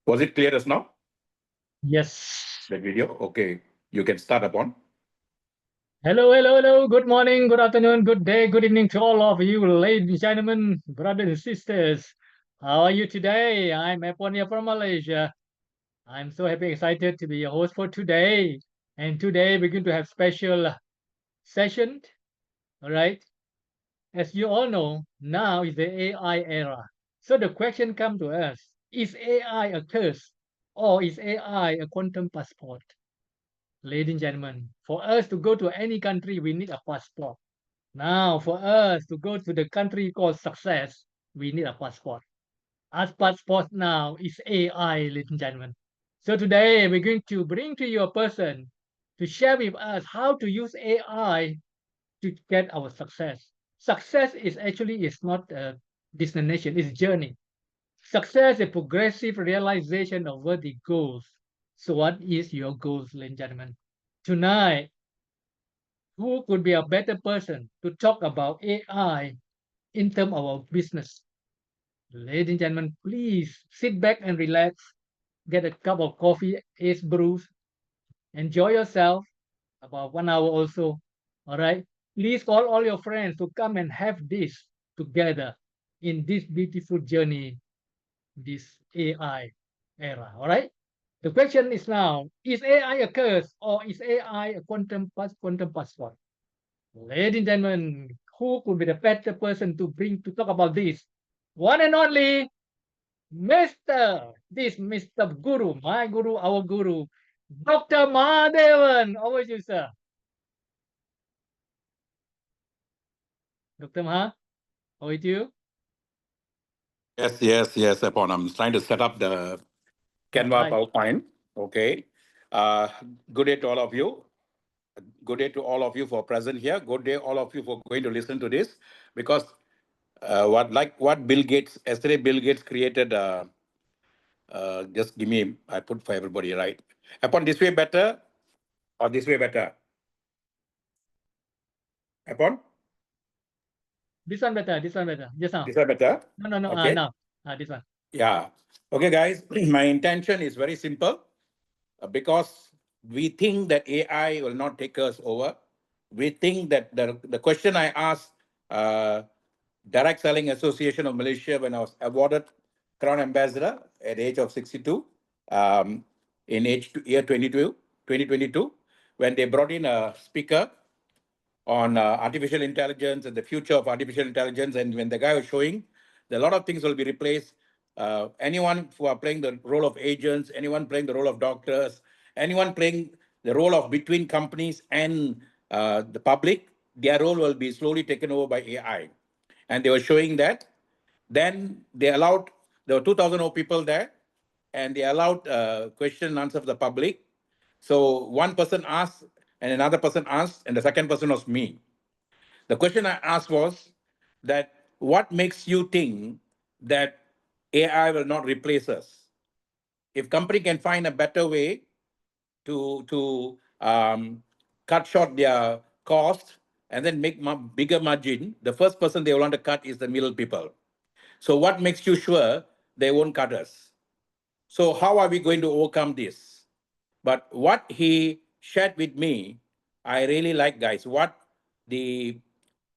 Was it clear as now? Yes. The video? Okay. You can start upon. Hello, hello, hello. Good morning, good afternoon, good day, good evening to all of you, ladies and gentlemen, brothers and sisters. How are you today? I'm Eponia from Malaysia. I'm so happy, excited to be your host for today. And today we're going to have special session. All right. As you all know, now is the AI era. So the question comes to us: Is AI a curse, or is AI a quantum passport? Ladies and gentlemen, for us to go to any country, we need a passport. Now, for us to go to the country called success, we need a passport. Our passport now is AI, ladies and gentlemen. So today, we're going to bring to you a person to share with us how to use AI to get our success. Success is not a destination, it's a journey. Success is a progressive realization of worthy goals. So what is your goals, ladies and gentlemen? Tonight, who could be a better person to talk about AI in terms of our business? Ladies and gentlemen, please sit back and relax, get a cup of coffee, ace brews, enjoy yourself about 1 hour also. All right. Please call all your friends to come and have this together in this beautiful journey, this AI era. All right. The question is now: Is AI a curse or is AI a quantum passport? Ladies and gentlemen, who could be the better person to bring to talk about this? One and only Mr. Guru, my guru, our guru, Dr. Mahadevan. Over to you, sir. Dr. Maha, over to you. Yes, upon. I'm trying to set up the Canva Right. PowerPoint. Okay. Uh, Good day to all of you. Good day to all of you for present here. Good day, all of you for going to listen to this. Because what Bill Gates, yesterday Bill Gates created, just give me, I put for everybody, right? Upon this way better or this way better? Upon This one better. This one better. Just now. this way better? No, no, no. Okay. Now. This one. Yeah. Okay, guys. My intention is very simple because we think that AI will not take us over. We think that the question I asked Direct Selling Association of Malaysia when I was awarded Crown Ambassador at the age of 62 in year 2022, when they brought in a speaker on artificial intelligence and the future of artificial intelligence. And when the guy was showing, a lot of things will be replaced. Anyone who are playing the role of agents, anyone playing the role of doctors, anyone playing the role of between companies and the public, their role will be slowly taken over by AI. And they were showing that. Then they allowed, there were 2,000 people there, and they allowed question and answer of the public. So one person asked, and another person asked, and the second person was me. The question I asked was that what makes you think that AI will not replace us? If company can find a better way to cut short their cost and then make bigger margin, the first person they want to cut is the middle people. So what makes you sure they won't cut us? So how are we going to overcome this? But what he shared with me, I really like, guys. What the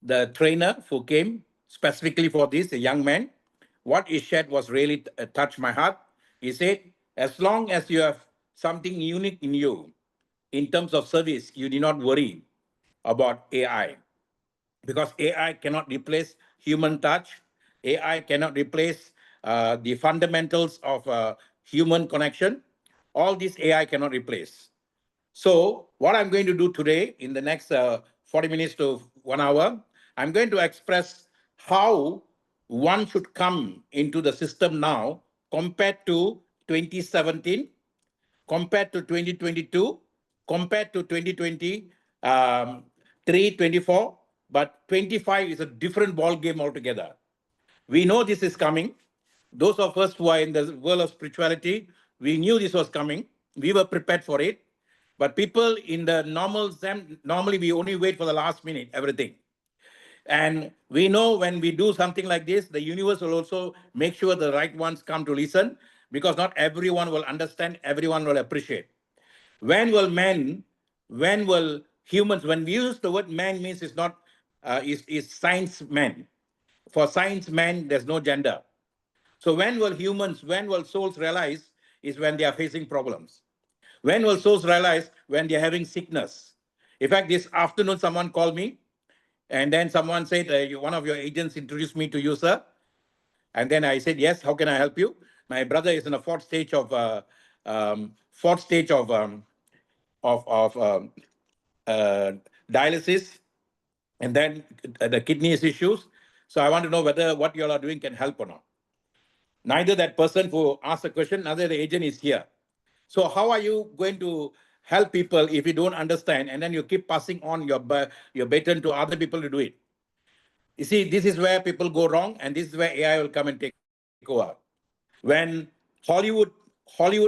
the trainer who came specifically for this, a young man, what he shared was really touched my heart. He said, as long as you have something unique in you, in terms of service, you do not worry about AI because AI cannot replace human touch. AI cannot replace the fundamentals of human connection. All this AI cannot replace. So what I'm going to do today in the next 40 minutes to 1 hour, I'm going to express how one should come into the system now compared to 2017, compared to 2022, compared to 2020, 24, but 25 is a different ball game altogether. We know this is coming. Those of us who are in the world of spirituality, we knew this was coming. We were prepared for it. But people in the normal SEM, normally we only wait for the last minute, everything. And we know when we do something like this, the universe will also make sure the right ones come to listen. because not everyone will understand, everyone will appreciate. When will men, when will humans, when we use the word man means it's not, is science man. For science man, there's no gender. So when will humans, when will souls realize is when they are facing problems. When will souls realize when they're having sickness? In fact, this afternoon, someone called me and then someone said, one of your agents introduced me to you, sir. And then I said, yes, how can I help you? My brother is in a fourth stage of uh, dialysis, and then the kidneys issues. So I want to know whether what you all are doing can help or not. Neither that person who asked the question, neither the agent is here. So how are you going to help people if you don't understand, and then you keep passing on your baton to other people to do it? You see, this is where people go wrong, and this is where AI will come and take over. When Hollywood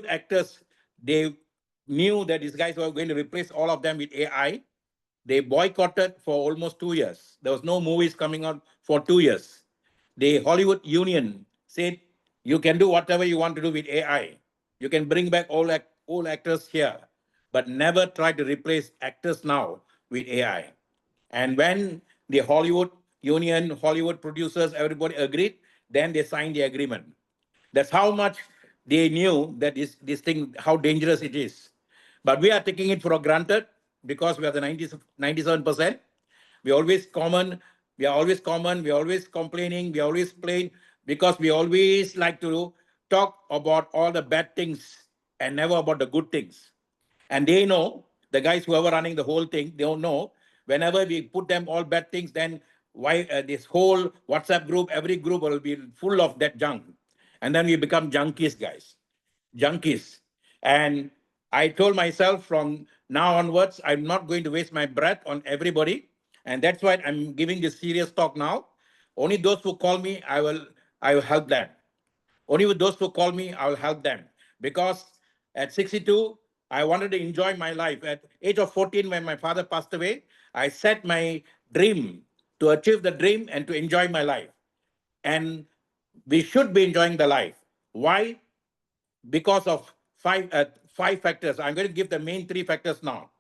actors, they knew that these guys were going to replace all of them with AI, they boycotted for almost 2 years. There was no movies coming out for 2 years. The Hollywood Union said, you can do whatever you want to do with AI. You can bring back all actors here, but never try to replace actors now with AI. And when the Hollywood Union, Hollywood producers, everybody agreed, then they signed the agreement. That's how much they knew that this thing, how dangerous it is. But we are taking it for granted because we are the 97%. We always common, we are always common, we are always complaining, we are always plain, because we always like to talk about all the bad things and never about the good things. And they know, the guys who are running the whole thing, they don't know, whenever we put them all bad things, then why this whole WhatsApp group, every group will be full of that junk. And then we become junkies, guys. Junkies. And I told myself from now onwards, I'm not going to waste my breath on everybody. And that's why I'm giving this serious talk now. Only those who call me, I will help them. Only with those who call me, I will help them. Because at 62, I wanted to enjoy my life. At age of 14, when my father passed away, I set my dream to achieve the dream and to enjoy my life. And we should be enjoying the life. Why? Because of five factors. I'm going to give the main three factors now.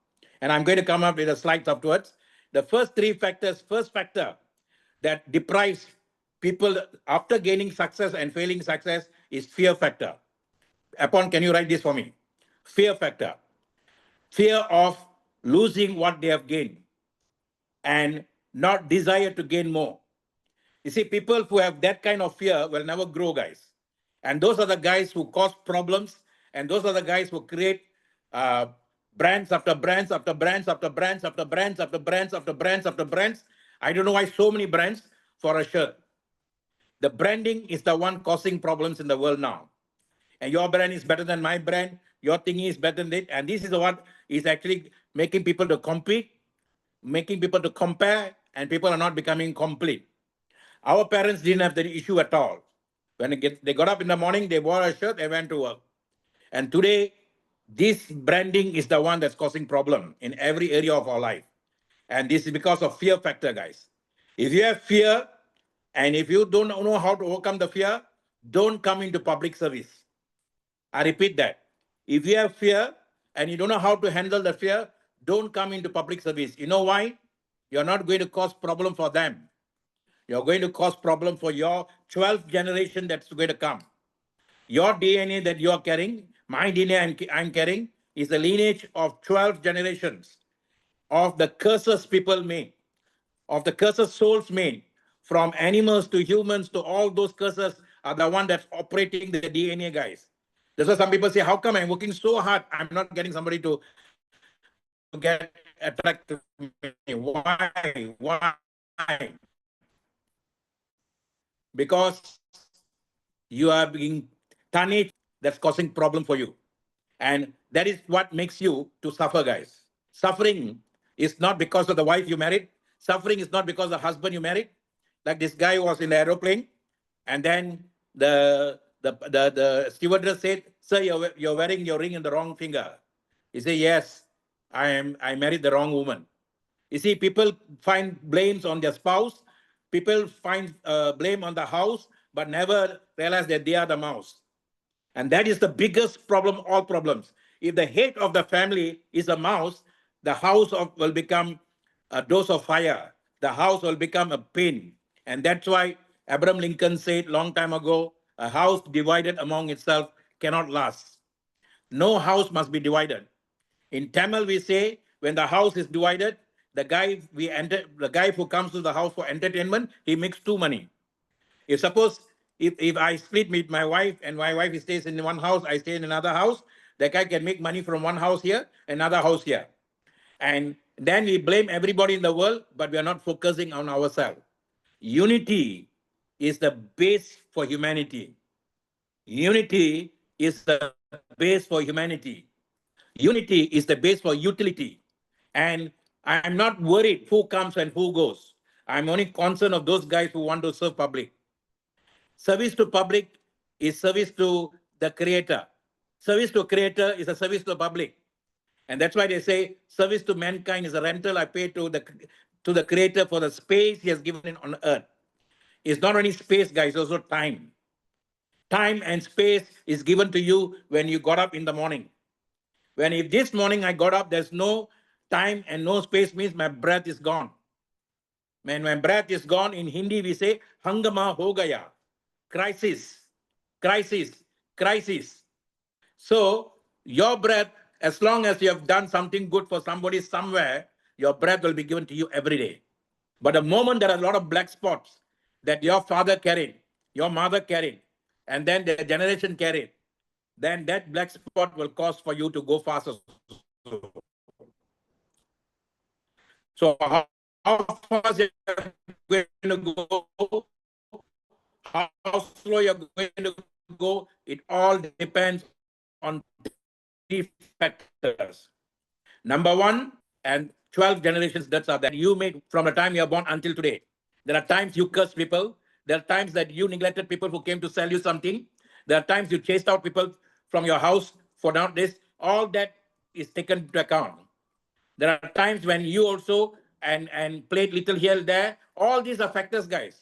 And I'm going to come up with the slides afterwards. The first three factors, first factor that deprives people after gaining success and failing success is fear factor. Upon, can you write this for me? Fear factor. Fear of losing what they have gained and not desire to gain more. You see, people who have that kind of fear will never grow, guys. And those are the guys who cause problems. And those are the guys who create uh, brands after brands after brands after brands after brands after brands after brands after brands. I don't know why so many brands for a shirt. The branding is the one causing problems in the world now. And your brand is better than my brand. Your thing is better than it. And this is what is actually making people to compete, making people to compare, and people are not becoming complete. Our parents didn't have the issue at all. When they got up in the morning, they wore a shirt, they went to work. And today, this branding is the one that's causing problem in every area of our life. And this is because of fear factor, guys. If you have fear, and if you don't know how to overcome the fear, don't come into public service. I repeat that. If you have fear and you don't know how to handle the fear, don't come into public service. You know why? You're not going to cause problem for them. You're going to cause problem for your 12th generation that's going to come. Your DNA that you're carrying, my DNA I'm carrying, is the lineage of 12 generations of the curses people made, of the curses souls made, from animals to humans to all those curses are the one that's operating the DNA, guys. That's why some people say, how come I'm working so hard, I'm not getting somebody to get attracted to me? Why? Because you are being tarnished, that's causing problem for you. And that is what makes you to suffer, guys. Suffering is not because of the wife you married. Suffering is not because of the husband you married. Like this guy was in the aeroplane, and then the stewardess said, "Sir, you're wearing your ring in the wrong finger." He said, "Yes, I married the wrong woman." You see, people find blames on their spouse. People find blame on the house, but never realize that they are the mouse. And that is the biggest problem, all problems. If the head of the family is a mouse, the house will become a dose of fire. The house will become a pain. And that's why Abraham Lincoln said long time ago, a house divided among itself cannot last. No house must be divided. In Tamil, we say when the house is divided, the guy who comes to the house for entertainment, he makes two money. If suppose if I split with my wife and my wife stays in one house, I stay in another house, the guy can make money from one house here, another house here. And then we blame everybody in the world, but we are not focusing on ourselves. Unity is the base for humanity. Unity is the base for humanity. Unity is the base for utility. And I'm not worried who comes and who goes. I'm only concerned of those guys who want to serve public. Service to public is service to the creator. Service to creator is a service to the public. And that's why they say service to mankind is a rental I pay to the creator for the space he has given on earth. It's not only space, guys, it's also time. Time and space is given to you when you got up in the morning. When if this morning I got up, there's no time and no space, means my breath is gone. When my breath is gone, in Hindi we say, hangama ho gaya. Crisis, crisis, crisis. So your breath, as long as you have done something good for somebody somewhere, your breath will be given to you every day. But the moment there are a lot of black spots that your father carried, your mother carried, and then the generation carried, then that black spot will cause for you to go faster. So how fast you're going to go, how slow you're going to go, it all depends on three factors. Number one, and 12 generations deaths are that you made from the time you're born until today. There are times you curse people. There are times that you neglected people who came to sell you something. There are times you chased out people from your house for not this. All that is taken into account. There are times when you also and played little here there. All these are factors, guys.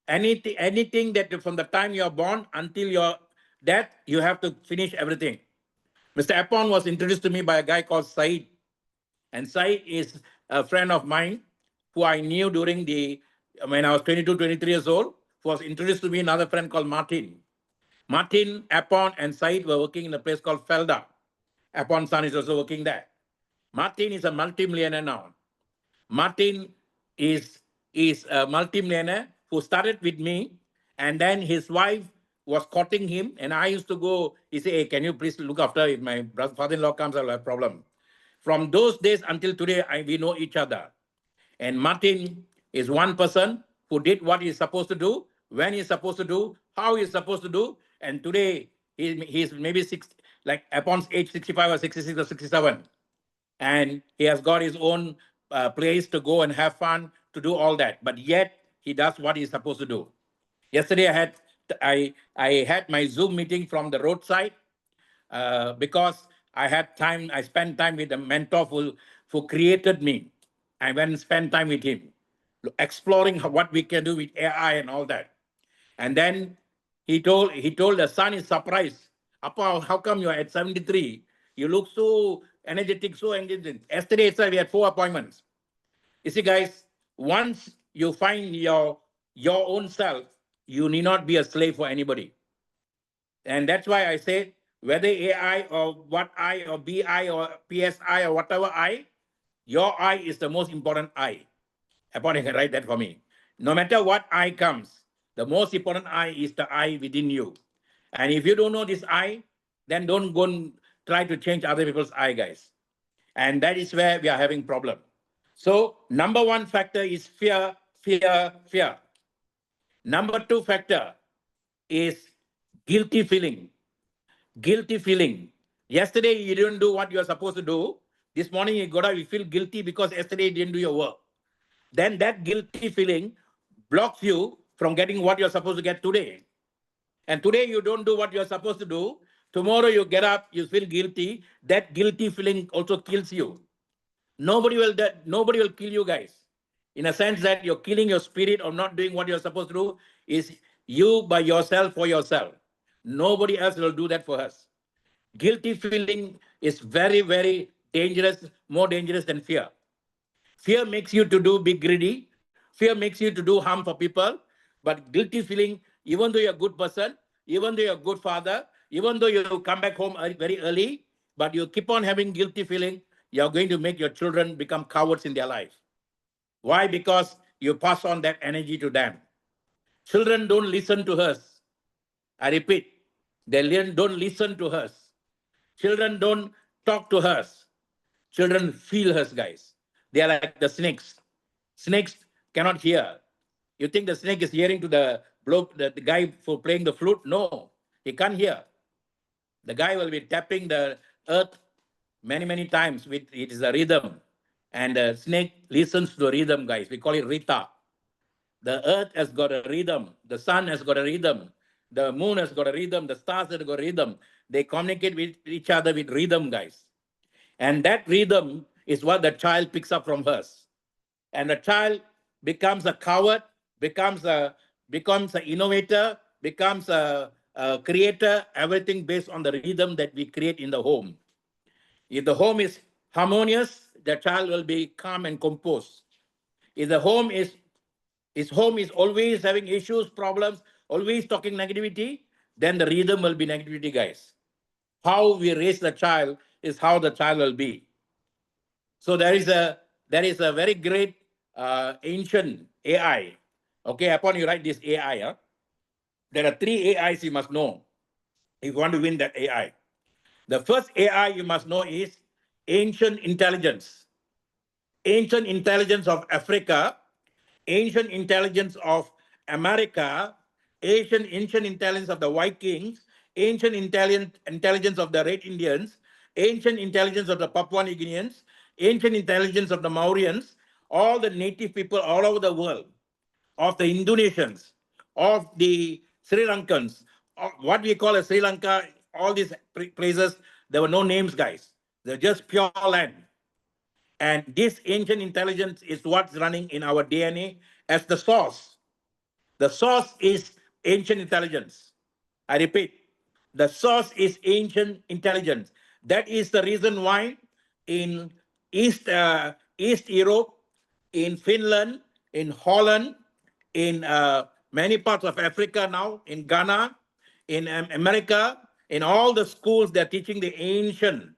Anything that from the time you're born until your death, you have to finish everything. Mr. Apon was introduced to me by a guy called Said. And Said is a friend of mine who I knew when I was 22, 23 years old, who was introduced to me another friend called Martin. Martin, Apon, and Said were working in a place called Felda. Apon's son is also working there. Martin is a multi-millionaire now. Martin is a multi-millionaire who started with me, and then his wife was courting him, and I used to go, he said, hey, can you please look after if my father-in-law comes, I'll have a problem. From those days until today, we know each other. And Martin is one person who did what he's supposed to do, when he's supposed to do, how he's supposed to do. And today, he's maybe like upon age 65 or 66 or 67. And he has got his own place to go and have fun, to do all that. But yet, he does what he's supposed to do. Yesterday, I had my Zoom meeting from the roadside because I had time. I spent time with a mentor who created me. I went and spent time with him, exploring what we can do with AI and all that. And then he told the son is surprised. Appa, how come you are at 73? You look so energetic, so engaged. Yesterday itself, we had 4 appointments. You see, guys, once you find your own self, you need not be a slave for anybody. And that's why I say, whether AI or what I or BI or PSI or whatever I, your I is the most important I. Upon you can write that for me. No matter what I comes, the most important I is the I within you. And if you don't know this I, then don't go and try to change other people's I, guys. And that is where we are having problem. So number one factor is fear, fear, fear. Number two factor is guilty feeling. Guilty feeling. Yesterday you didn't do what you are supposed to do. This morning you got up, you feel guilty because yesterday you didn't do your work. Then that guilty feeling blocks you from getting what you're supposed to get today. And today you don't do what you're supposed to do. Tomorrow you get up, you feel guilty. That guilty feeling also kills you. Nobody will kill you, guys. In a sense that you're killing your spirit of not doing what you're supposed to do is you by yourself for yourself. Nobody else will do that for us. Guilty feeling is very, very dangerous, more dangerous than fear. Fear makes you to do be greedy. Fear makes you to do harm for people. But guilty feeling, even though you're a good person, even though you're a good father, even though you come back home very early, but you keep on having guilty feeling, you're going to make your children become cowards in their life. Why? Because you pass on that energy to them. Children don't listen to us. I repeat, don't listen to us. Children don't talk to us. Children feel us, guys. They are like the snakes. Snakes cannot hear. You think the snake is hearing to the bloke, the guy for playing the flute? No, he can't hear. The guy will be tapping the earth many, many times with it is a rhythm. And the snake listens to the rhythm, guys. We call it Rita. The earth has got a rhythm. The sun has got a rhythm. The moon has got a rhythm. The stars have got a rhythm. They communicate with each other with rhythm, guys. And that rhythm is what the child picks up from us. And the child becomes a coward, becomes an innovator, becomes a creator, everything based on the rhythm that we create in the home. If the home is harmonious, the child will be calm and composed. If the home is his home is always having issues, problems, always talking negativity, then the rhythm will be negativity, guys. How we raise the child is how the child will be. So there is a very great ancient AI. Okay, upon you write this AI, there are three AIs you must know if you want to win that AI. The first AI you must know is ancient intelligence. Ancient intelligence of Africa, ancient intelligence of America, ancient intelligence of the Vikings, ancient intelligence of the Red Indians, ancient intelligence of the Papua New Guineans, ancient intelligence of the Mauritians, all the native people all over the world, of the Indonesians, of the Sri Lankans, of what we call as Sri Lanka, all these places, there were no names, guys. They're just pure land. And this ancient intelligence is what's running in our DNA as the source. The source is ancient intelligence. I repeat, the source is ancient intelligence. That is the reason why in East Europe, in Finland, in Holland, in many parts of Africa now, in Ghana, in America, in all the schools, they're teaching the ancient,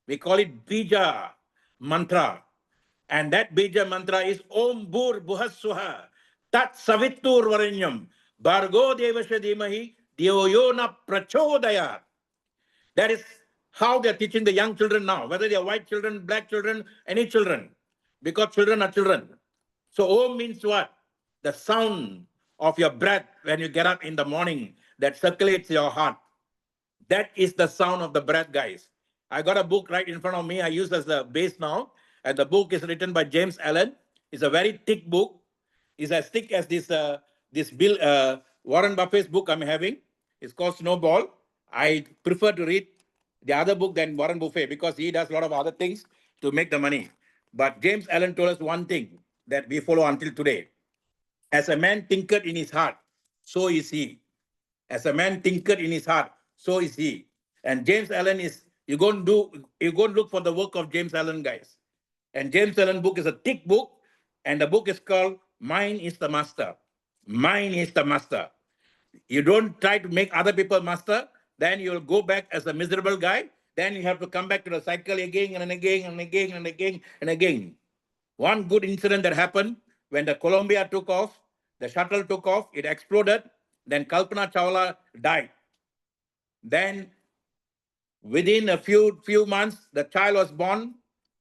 we call it Bija mantra. And that Bija mantra is Om Bur Buhassuha Tat Savitur Varenyam Bargo Devasya Dhimahi Dyoyona Prachodayat. That is how they're teaching the young children now, whether they are white children, black children, any children, because children are children. So Om means what? The sound of your breath when you get up in the morning that circulates your heart. That is the sound of the breath, guys. I got a book right in front of me. I use as the base now. And the book is written by James Allen. It's a very thick book. It's as thick as this Bill Warren Buffett's book I'm having. It's called Snowball. I prefer to read the other book than Warren Buffett because he does a lot of other things to make the money. But James Allen told us one thing that we follow until today. As a man thinketh in his heart, so is he. As a man thinketh in his heart, so is he. And James Allen is, you go and look for the work of James Allen, guys. And James Allen book is a thick book, and the book is called Mine is the Master. Mine is the Master. You don't try to make other people master, then you'll go back as a miserable guy. Then you have to come back to the cycle again and again and again and again and again. One good incident that happened when the Columbia took off, the shuttle took off, it exploded, then Kalpana Chawla died. Then within a few months, the child was born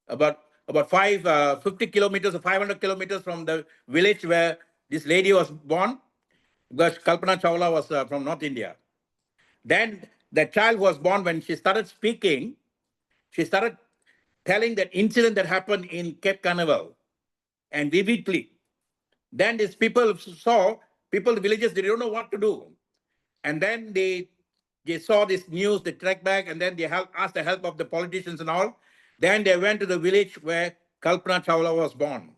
about 50 kilometers or 500 kilometers from the village where this lady was born, because Kalpana Chawla was from North India. Then the child was born. When she started speaking, she started telling that incident that happened in Cape Carnival and vividly. Then these people saw, people, the villagers, they don't know what to do. And then they saw this news, they tracked back, and then they asked the help of the politicians and all. Then they went to the village where Kalpana Chawla was born.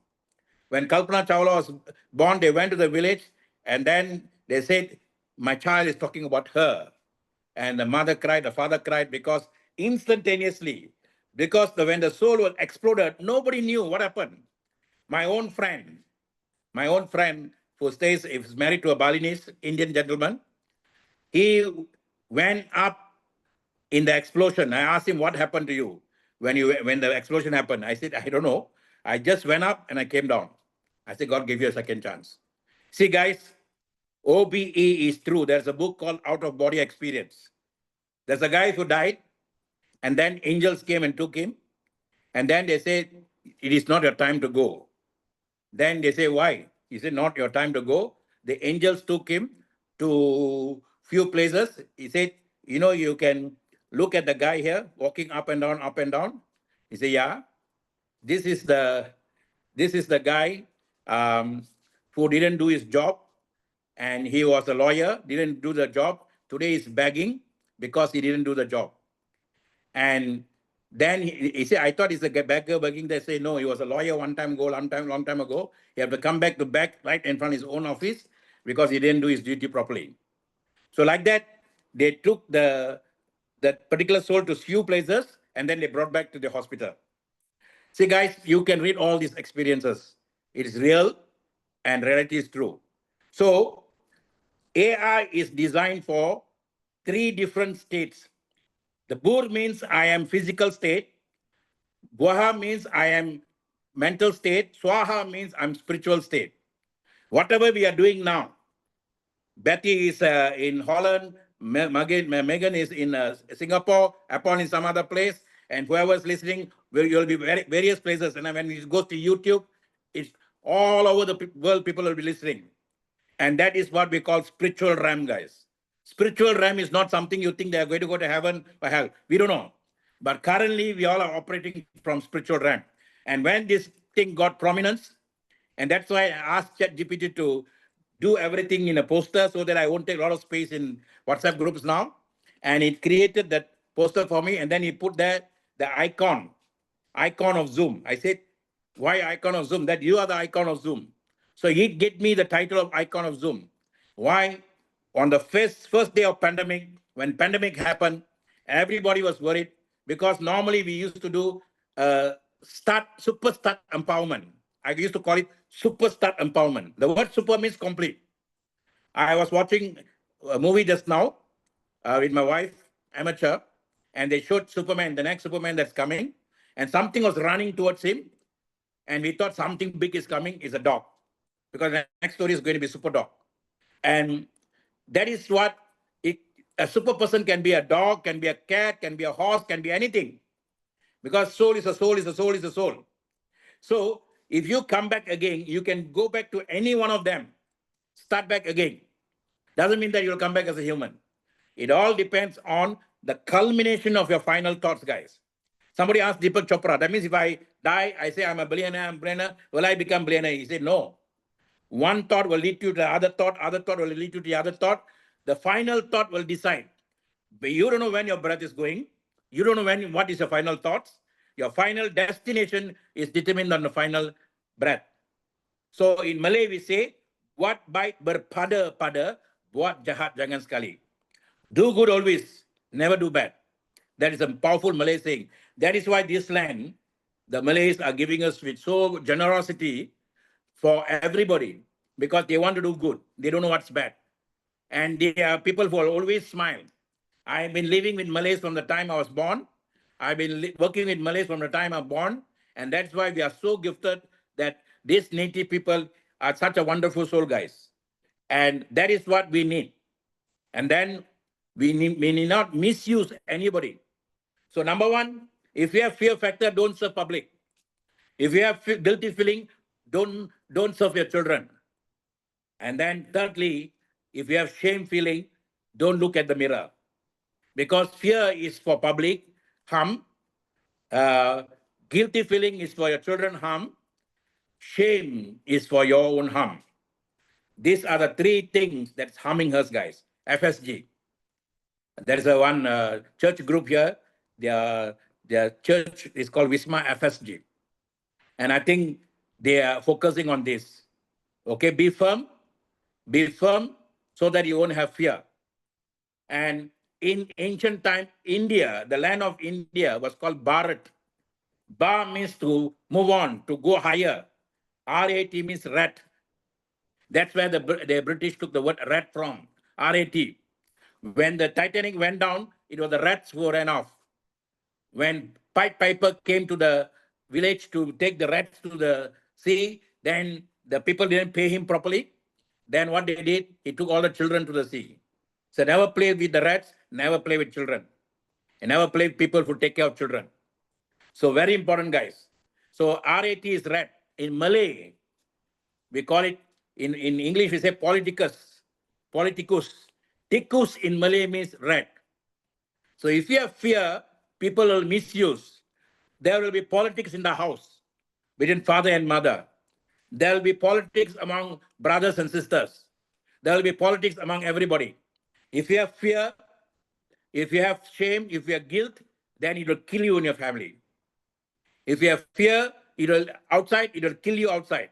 When Kalpana Chawla was born, they went to the village, and then they said, my child is talking about her. and the mother cried, the father cried, because instantaneously, because when the soul was exploded, nobody knew what happened. My own friend, my own friend who is married to a Balinese Indian gentleman, he went up in the explosion. I asked him, what happened to you when the explosion happened? I said, I don't know. I just went up and I came down. I said, God gave you a second chance. See, guys, OBE is true. There's a book called Out of Body Experience. There's a guy who died, and then angels came and took him. And then they said, it is not your time to go. Then they say, why? He said, not your time to go. The angels took him to few places. He said, you can look at the guy here walking up and down, up and down. He said, yeah, this is the guy who didn't do his job, and he was a lawyer, didn't do the job. Today he's begging because he didn't do the job. And then he said, I thought he's a beggar begging. They say, no, he was a lawyer one time ago, long time ago. He had to come back to back right in front of his own office because he didn't do his duty properly. So like that, they took that particular soul to few places, and then they brought back to the hospital. See, guys, you can read all these experiences. It is real, and reality is true. So AI is designed for 3 different states. The Bur means I am physical state. Gwaha means I am mental state. Swaha means I'm spiritual state. Whatever we are doing now, Betty is in Holland, Megan is in Singapore, Apple in some other place, and whoever is listening, you'll be various places. And when it goes to YouTube, it's all over the world, people will be listening. And that is what we call spiritual realm, guys. Spiritual realm is not something you think they are going to go to heaven or hell. We don't know. But currently, we all are operating from spiritual realm. And when this thing got prominence, and that's why I asked ChatGPT to do everything in a poster so that I won't take a lot of space in WhatsApp groups now. And it created that poster for me. And then he put there the icon of Zoom. I said, why icon of Zoom? That you are the icon of Zoom. So he get me the title of icon of Zoom. Why? On the first day of pandemic, when pandemic happened, everybody was worried because normally we used to do super start empowerment. I used to call it super start empowerment. The word super means complete. I was watching a movie just now with my wife, amateur, and they showed Superman, the next Superman that's coming, and something was running towards him, and we thought something big is coming, is a dog, because the next story is going to be super dog. And that is what a super person can be: a dog, can be a cat, can be a horse, can be anything. Because soul is a soul, is a soul, is a soul. So if you come back again, you can go back to any one of them, start back again. Doesn't mean that you'll come back as a human. It all depends on the culmination of your final thoughts, guys. Somebody asked Deepak Chopra, that means if I die, I say I'm a billionaire, will I become billionaire? He said, no. One thought will lead you to the other thought will lead you to the other thought. The final thought will decide. But you don't know when your breath is going. You don't know what is your final thoughts. Your final destination is determined on the final breath. So in Malay we say, buat baik berpada-pada, buat jahat jangan sekali. Do good always, never do bad. That is a powerful Malay saying. That is why this land, the Malays are giving us with so generosity for everybody, because they want to do good. They don't know what's bad. And they are people who will always smile. I've been living with Malays from the time I was born. I've been working with Malays from the time I'm born. And that's why we are so gifted that these native people are such a wonderful soul, guys. And that is what we need. And then we need not misuse anybody. So number one, if you have fear factor, don't serve public. If you have guilty feeling, don't serve your children. And then thirdly, if you have shame feeling, don't look at the mirror. Because fear is for public harm, guilty feeling is for your children harm, shame is for your own harm. These are the 3 things that's harming us, guys. FSG. There is a one church group here. Their church is called Wisma FSG. And I think they are focusing on this. Okay, be firm so that you won't have fear. And in ancient time, India, the land of India was called Bharat. Ba means to move on, to go higher. RAT means rat. That's where the British took the word rat from, RAT. When the Titanic went down, it was the rats who ran off. When Pied Piper came to the village to take the rats to the sea, then the people didn't pay him properly. Then what they did, he took all the children to the sea. So never play with the rats, never play with children. And never play with people who take care of children. So very important, guys. So RAT is rat. In Malay, we call it, in English, we say politicus. Politicus. Tikus in Malay means rat. So if you have fear, people will misuse. There will be politics in the house between father and mother. There will be politics among brothers and sisters. There will be politics among everybody. If you have fear, if you have shame, if you have guilt, then it will kill you in your family. If you have fear, it will kill you outside.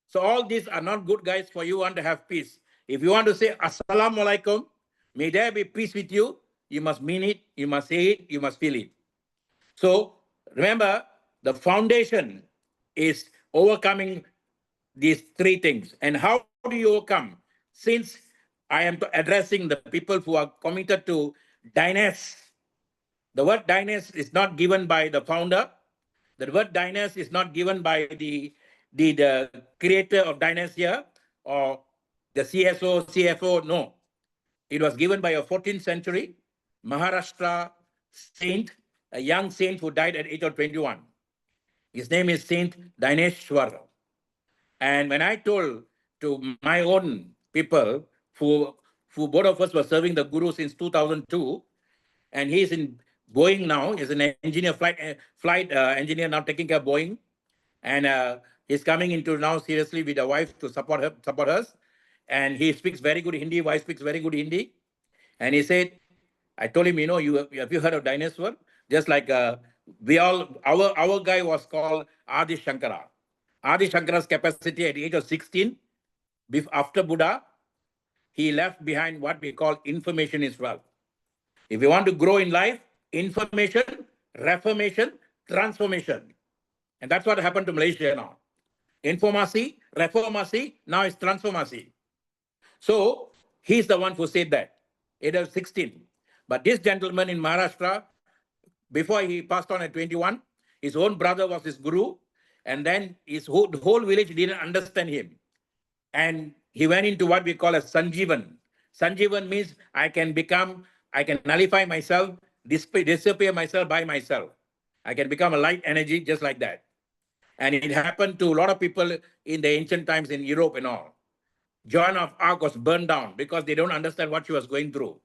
So all these are not good, guys, for you want to have peace. If you want to say Assalamu alaikum, may there be peace with you, you must mean it, you must say it, you must feel it. So remember, the foundation is overcoming these three things. And how do you overcome? Since I am addressing the people who are committed to dynast, the word dynast is not given by the founder. The word dynast is not given by the creator of dynast here or the CSO, CFO. No. It was given by a 14th century Maharashtra saint, a young saint who died at age of 21. His name is Saint Dineshwar. And when I told to my own people, who both of us were serving the Guru since 2002, and he's in Boeing now. He's an engineer, flight engineer now, taking care of Boeing, and he's coming into now seriously with a wife to support us. And he speaks very good Hindi. Wife speaks very good Hindi, and he said, I told him, have you heard of dinosaur? Just like our guy was called Adi Shankara. Adi Shankara's capacity at the age of 16, after Buddha, he left behind what we call information is wealth. If you want to grow in life, information, reformation, transformation. And that's what happened to Malaysia now. Informasi, reformasi, now it's transformasi. So he's the one who said that. It was 16. But this gentleman in Maharashtra, before he passed on at 21, his own brother was his guru, and then his whole village didn't understand him. And he went into what we call a Sanjeevan. Sanjeevan means I can nullify myself, disappear myself by myself. I can become a light energy just like that. And it happened to a lot of people in the ancient times in Europe and all. Joan of Arc was burned down because they don't understand what she was going through.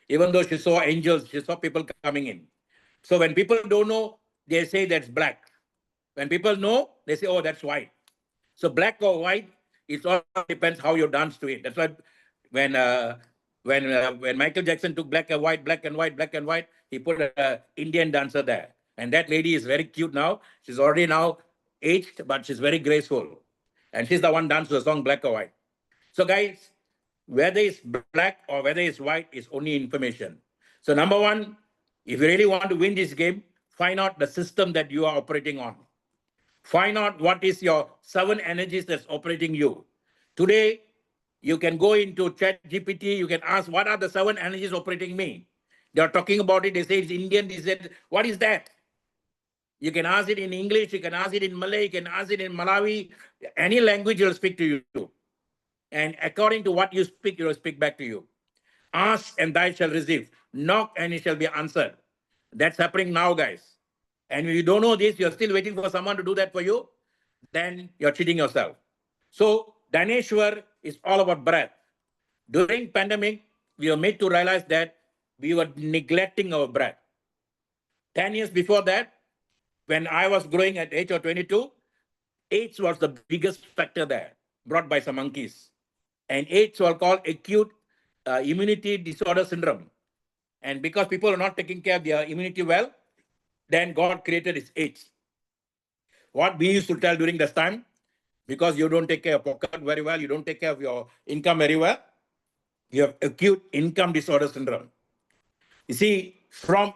Even though she saw angels, she saw people coming in. So when people don't know, they say that's black. When people know, they say, oh, that's white. So black or white, it all depends how you dance to it. That's why when Michael Jackson took black and white, black and white, black and white, he put an Indian dancer there. And that lady is very cute now. She's already now aged, but she's very graceful. And she's the one dancing the song Black or White. So guys, whether it's black or whether it's white is only information. So number one, if you really want to win this game, find out the system that you are operating on. Find out what is your 7 energies that's operating you. Today, you can go into ChatGPT, you can ask, what are the 7 energies operating me? They're talking about it, they say it's Indian, they said, what is that? You can ask it in English, you can ask it in Malay, you can ask it in Malawi, any language will speak to you. And according to what you speak, it will speak back to you. Ask and thou shall receive. Knock and it shall be answered. That's happening now, guys. And if you don't know this, you're still waiting for someone to do that for you, then you're cheating yourself. So Dhaneshwar is all about breath. During pandemic, we were made to realize that we were neglecting our breath. 10 years before that, when I was growing at age of 22, AIDS was the biggest factor there, brought by some monkeys. And AIDS was called acute immunity disorder syndrome. And because people are not taking care of their immunity well, then God created his AIDS. What we used to tell during this time, because you don't take care of your pocket very well, you don't take care of your income very well, you have acute income disorder syndrome. You see, from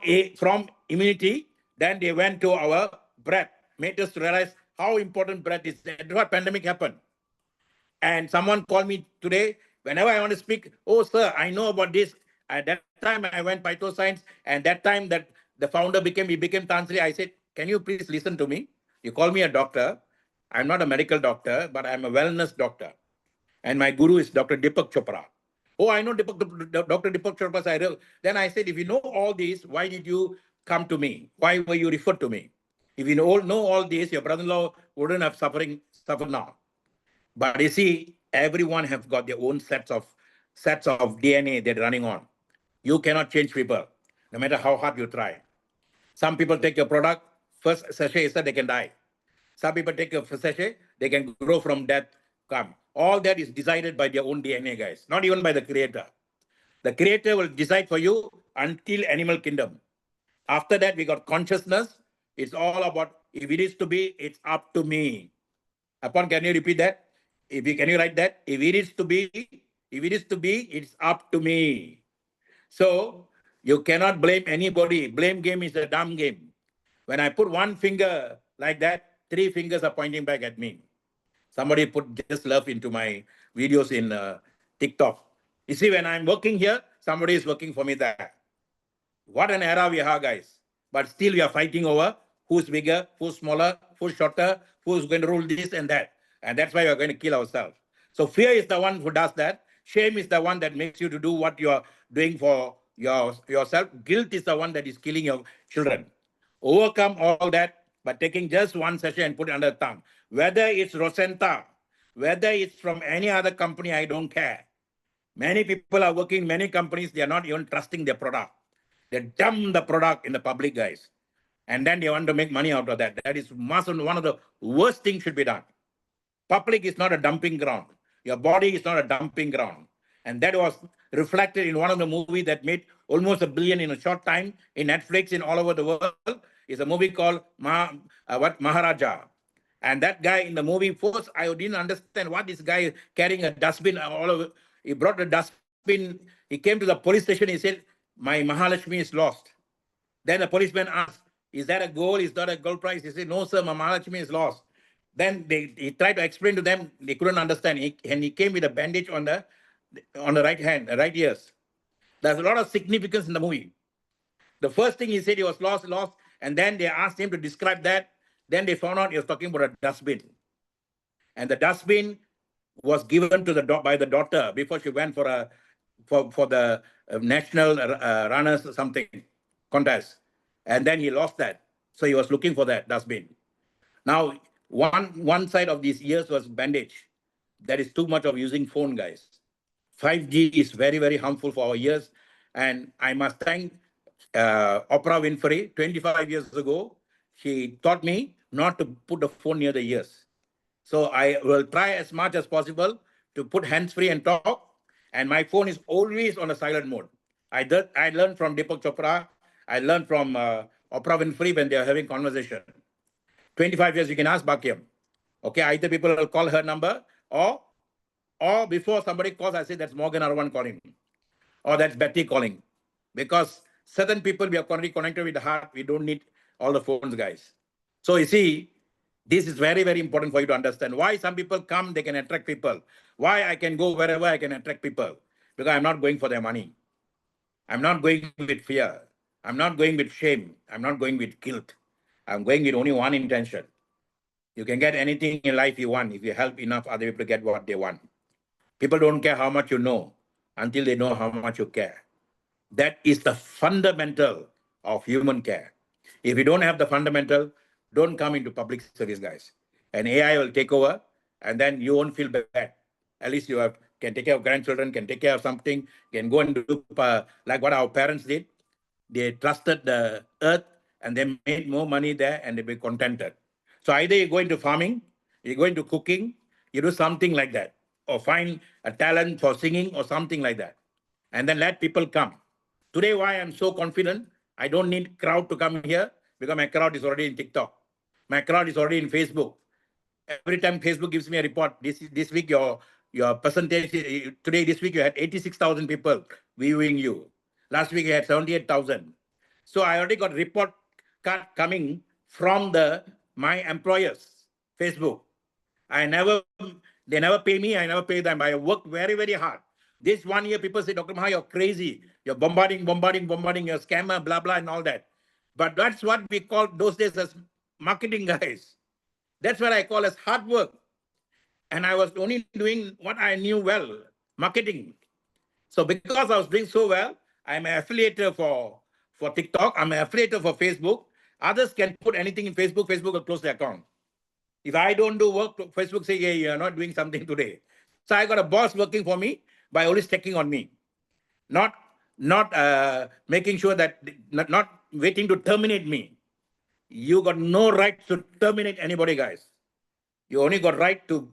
immunity, then they went to our breath, made us realize how important breath is. That's what pandemic happened. And someone called me today, whenever I want to speak, oh, sir, I know about this. At that time, I went phytoscience, and that time that the founder he became Tansri, I said, can you please listen to me? You call me a doctor. I'm not a medical doctor, but I'm a wellness doctor. And my guru is Dr. Deepak Chopra. Oh, I know Dr. Deepak Chopra. Then I said, if you know all this, why did you come to me? Why were you referred to me? If you know all this, your brother-in-law wouldn't have suffered now. But you see, everyone have got their own sets of DNA they're running on. You cannot change people, no matter how hard you try. Some people take your product, first sachet is that they can die. Some people take a sachet, they can grow from that, come. All that is decided by their own DNA, guys, not even by the creator. The creator will decide for you until animal kingdom. After that, we got consciousness. It's all about, if it is to be, it's up to me. Upon, can you repeat that? Can you write that? If it is to be, it's up to me. So you cannot blame anybody. Blame game is a dumb game. When I put one finger like that, three fingers are pointing back at me. Somebody put just love into my videos in TikTok. You see, when I'm working here, somebody is working for me there. What an era we have, guys. But still we are fighting over who's bigger, who's smaller, who's shorter, who's going to rule this and that. And that's why we're going to kill ourselves. So fear is the one who does that. Shame is the one that makes you to do what you're doing for yourself. Guilt is the one that is killing your children. Overcome all that by taking just one session and put it under the thumb. Whether it's Rosenta, whether it's from any other company, I don't care. Many people are working in many companies, they are not even trusting their product. They dump the product in the public, guys. And then they want to make money out of that. That is one of the worst things should be done. Public is not a dumping ground. Your body is not a dumping ground. And that was reflected in one of the movies that made almost $1 billion in a short time in Netflix in all over the world. Is a movie called Maharaja. And that guy in the movie, first I didn't understand what this guy carrying a dustbin all over. He brought the dustbin. He came to the police station. He said, my Mahalakshmi is lost. Then the policeman asked, is that a gold? Is that a gold price? He said, no, sir, my Mahalakshmi is lost. Then he tried to explain to them. They couldn't understand. And he came with a bandage on the right hand, right ears. There's a lot of significance in the movie. The first thing he said, he was lost. And then they asked him to describe that. Then they found out he was talking about a dustbin. And the dustbin was given to by the daughter before she went for the national runners something contest. And then he lost that. So he was looking for that dustbin. Now, one side of these ears was bandage. That is too much of using phone, guys. 5G is very, very harmful for our ears. And I must thank Oprah Winfrey. 25 years ago, she taught me not to put the phone near the ears. So I will try as much as possible to put hands-free and talk. And my phone is always on a silent mode. I learned from Deepak Chopra. I learned from Oprah Winfrey when they are having conversation. 25 years, you can ask Bakyam. Okay, either people will call her number or before somebody calls, I say that's Morgan Arwan calling or that's Betty calling. Because certain people, we are already connected with the heart. We don't need all the phones, guys. So you see, this is very, very important for you to understand. Why some people come, they can attract people. Why I can go wherever I can attract people. Because I'm not going for their money. I'm not going with fear. I'm not going with shame. I'm not going with guilt. I'm going with only one intention. You can get anything in life you want if you help enough other people to get what they want. People don't care how much you know until they know how much you care. That is the fundamental of human care. If you don't have the fundamental, don't come into public service, guys. And AI will take over, and then you won't feel bad. At least you can take care of grandchildren, can take care of something, can go and do like what our parents did. They trusted the earth, and they made more money there, and they be contented. So either you go into farming, you go into cooking, you do something like that, or find a talent for singing or something like that, and then let people come. Today, why I'm so confident, I don't need crowd to come here because my crowd is already in TikTok. My crowd is already in Facebook. Every time Facebook gives me a report, this week your percentage, today, this week you had 86,000 people viewing you. Last week I had 78,000. So I already got report card coming from my employers, Facebook. I never, they never pay me. I never pay them. I work very, very hard. This 1 year, people say, Dr. Maha, you're crazy. You're bombarding, you're a scammer, blah, blah, and all that. But that's what we call those days as marketing guys. That's what I call as hard work. And I was only doing what I knew well, marketing. So because I was doing so well, I'm an affiliate for TikTok. I'm an affiliate for Facebook. Others can put anything in Facebook. Facebook will close the account. If I don't do work, Facebook say, hey, you're not doing something today. So I got a boss working for me by always checking on me, not making sure that not waiting to terminate me. You got no right to terminate anybody, guys. You only got right to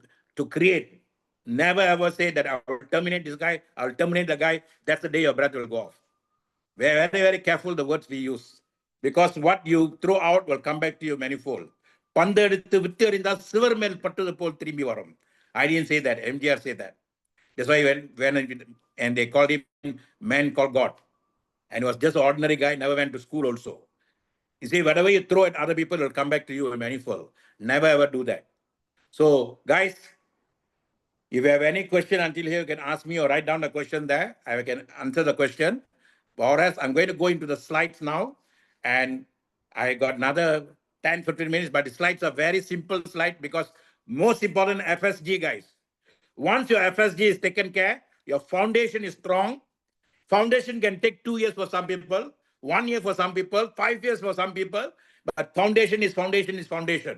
create. Never ever say that I will terminate this guy, I'll terminate the guy. That's the day your breath will go off. We're very, very careful the words we use. Because what you throw out will come back to you manifold. பந்தெடுத்து வித்தெறிந்தா சிவர் மேல் பட்டது போல் திரும்பி வரும். I didn't say that. MGR said that. That's why when and they called him man called God. And he was just an ordinary guy, never went to school also. You see, whatever you throw at other people will come back to you in manifold. Never ever do that. So, guys, if you have any question until here, you can ask me or write down the question there. I can answer the question. Or else I'm going to go into the slides now. And I got another 10, 15 minutes, but the slides are very simple slide because most important FSG, guys. Once your FSG is taken care, your foundation is strong. Foundation can take 2 years for some people, 1 year for some people, 5 years for some people, but foundation is foundation is foundation.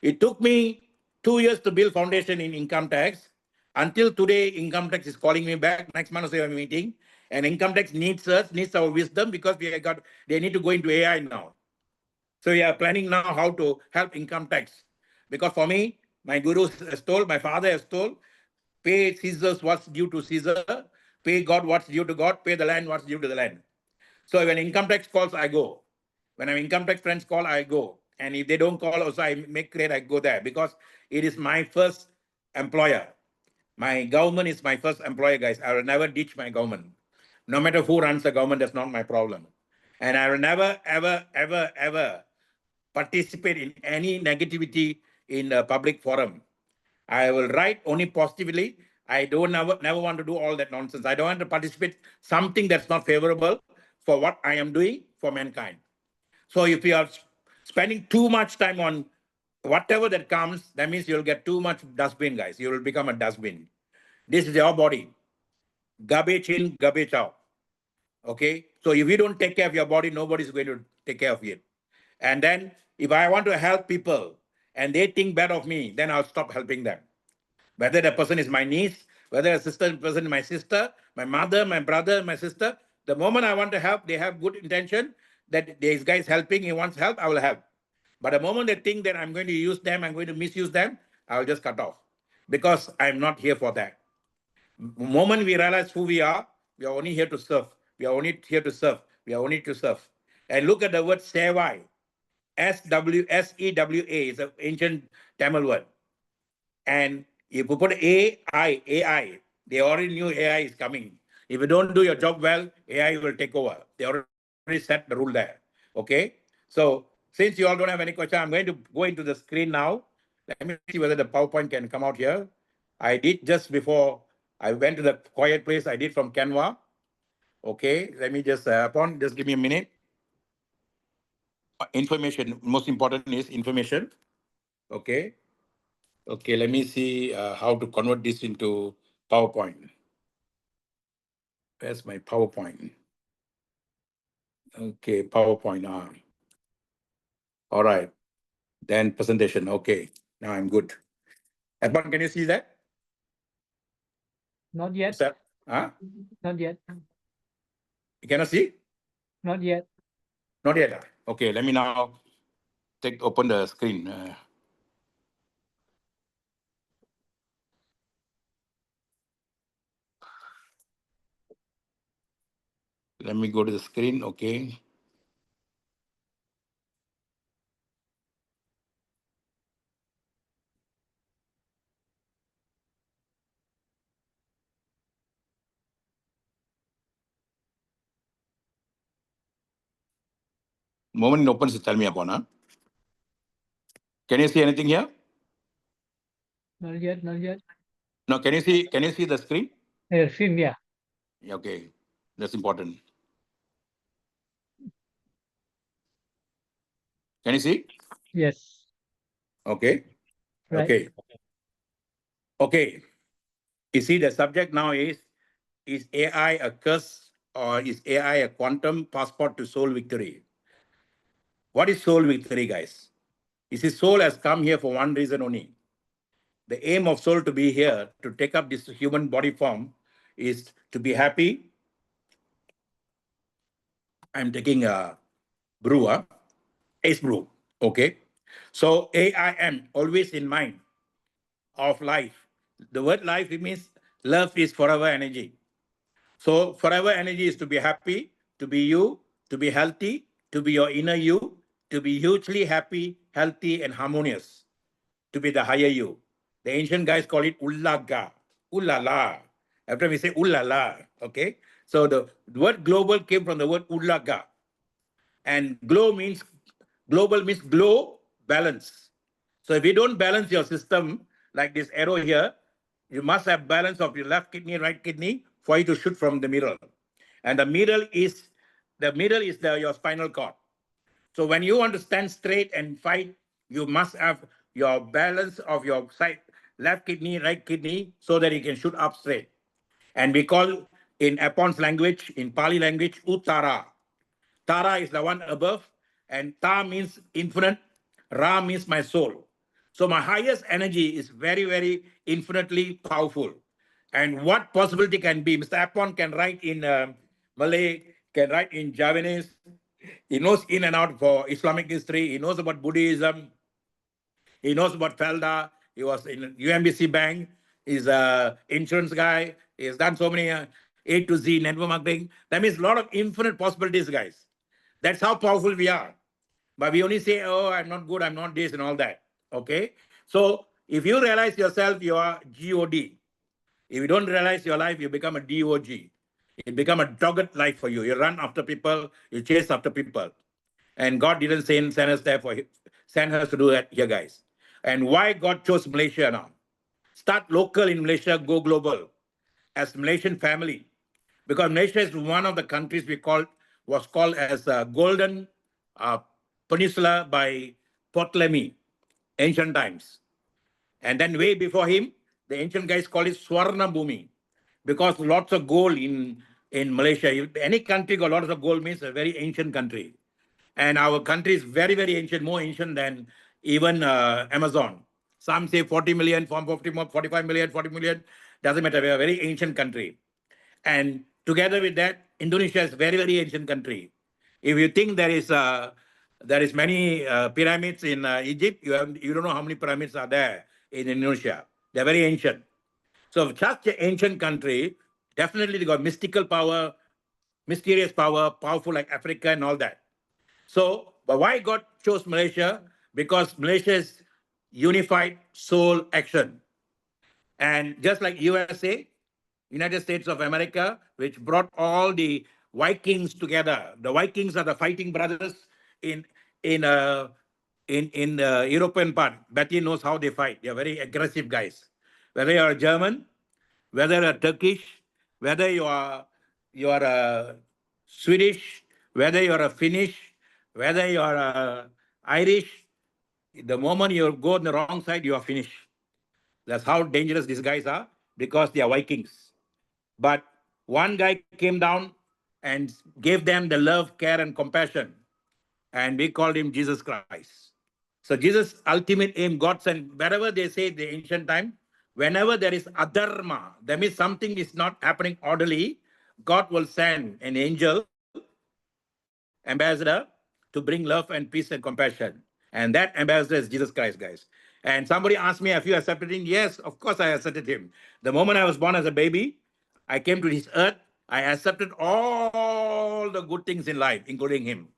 It took me 2 years to build foundation in income tax. Until today, income tax is calling me back. Next month, we have a meeting. And income tax needs us, needs our wisdom because they need to go into AI now. So we are planning now how to help income tax. Because for me, my guru has told, my father has told, pay Caesar what's due to Caesar, pay God what's due to God, pay the land what's due to the land. So when income tax calls, I go. When I'm income tax friends call, I go. And if they don't call, also I make clear I go there because it is my first employer. My government is my first employer, guys. I will never ditch my government. No matter who runs the government, that's not my problem. And I will never, ever, ever, ever participate in any negativity in the public forum. I will write only positively. I don't never want to do all that nonsense. I don't want to participate something that's not favorable for what I am doing for mankind. So if you are spending too much time on whatever that comes, that means you'll get too much dustbin, guys. You will become a dustbin. This is your body. Garbage in, garbage out. Okay? So if you don't take care of your body, nobody's going to take care of it. And then if I want to help people and they think bad of me, then I'll stop helping them. Whether the person is my niece, whether a sister person is my sister, my mother, my brother, my sister, the moment I want to help, they have good intention that this guy is helping, he wants help, I will help. But the moment they think that I'm going to use them, I'm going to misuse them, I will just cut off because I'm not here for that. The moment we realize who we are only here to serve. We are only here to serve. We are only to serve. And look at the word Sewai. SEWA is an ancient Tamil word. And if you put AI, they already knew AI is coming. If you don't do your job well, AI will take over. They already set the rule there. Okay. So since you all don't have any question, I'm going to go into the screen now. Let me see whether the PowerPoint can come out here. I did just before I went to the quiet place. I did from Canva. Okay. Let me just give me a minute. Information, most important is information. Okay. Okay, let me see how to convert this into PowerPoint. Where's my PowerPoint? Okay, PowerPoint. All right. Then presentation. Okay, now I'm good. Edmond, can you see that? Not yet. Is that? Huh? Not yet. You cannot see? Not yet. Not yet. Okay, let me now open the screen. Let me go to the screen. Okay. Moment it opens, tell me upon. Huh? Can you see anything here? Not yet, not yet. No, can you see? Can you see the screen? Screen, yeah. Okay, that's important. Can you see? Yes. Okay, Right. okay, okay. You see, the subject now is AI a curse or is AI a quantum passport to soul victory? What is soul victory, guys? You see, soul has come here for one reason only. The aim of soul to be here, to take up this human body form, is to be happy. I'm taking a brew, ace brew. Okay. So AIM, always in mind of life. The word life, it means love is forever energy. So forever energy is to be happy, to be you, to be healthy, to be your inner you, to be hugely happy, healthy, and harmonious, to be the higher you. The ancient guys call it ullaga, ullala. After we say ullala, okay? So the word global came from the word ullaga. And global means glow, balance. So if you don't balance your system, like this arrow here, you must have balance of your left kidney, right kidney for you to shoot from the middle. And the middle is your spinal cord. So when you want to stand straight and fight, you must have your balance of your side, left kidney, right kidney, so that you can shoot up straight. And we call in Apon's language, in Pali language, Uttara. Tara is the one above, and Ta means infinite, Ra means my soul. So my highest energy is very, very infinitely powerful. And what possibility can be? Mr. Apon can write in Malay, can write in Javanese. He knows in and out for Islamic history. He knows about Buddhism. He knows about Felda. He was in UMBC Bank. He's an insurance guy. He has done so many A to Z network marketing. That means a lot of infinite possibilities, guys. That's how powerful we are. But we only say, oh, I'm not good, I'm not this and all that. Okay. So if you realize yourself, you are God. If you don't realize your life, you become a DOG. It become a dogged life for you. You run after people, you chase after people. And God didn't send us there send us to do that here, guys. And why God chose Malaysia now? Start local in Malaysia, go global as Malaysian family. Because Malaysia is one of the countries was called as a golden uh, peninsula by Ptolemy, ancient times. And then way before him, the ancient guys call it Swarna Bhumi, because lots of gold in Malaysia. If any country got lots of gold means a very ancient country. And our country is very, very ancient, more ancient than even Amazon. Some say 40 million, 45 million, 40 million. Doesn't matter. We are a very ancient country. And together with that, Indonesia is very, very ancient country. If you think there is many pyramids in Egypt, you don't know how many pyramids are there in Indonesia. They're very ancient. So such an ancient country, definitely they got mystical power, mysterious power, powerful like Africa and all that. So, but why God chose Malaysia? Because Malaysia is unified soul action. And just like USA, United States of America, which brought all the Vikings together. The Vikings are the fighting brothers in in uh, in the European part. Betty knows how they fight. They are very aggressive guys. Whether you are German, whether you're Turkish, whether you are a Swedish, whether you are a Finnish, whether you are a Irish, the moment you go on the wrong side, you are finished. That's how dangerous these guys are because they are Vikings. But one guy came down and gave them the love, care, and compassion. And we called him Jesus Christ. So Jesus' ultimate aim, God sent, wherever they say the ancient time, whenever there is adharma, that means something is not happening orderly, God will send an angel, ambassador, to bring love and peace and compassion. And that ambassador is Jesus Christ, guys. And somebody asked me, have you accepted him? Yes, of course I accepted him. The moment I was born as a baby, I came to this earth, I accepted all the good things in life, including him.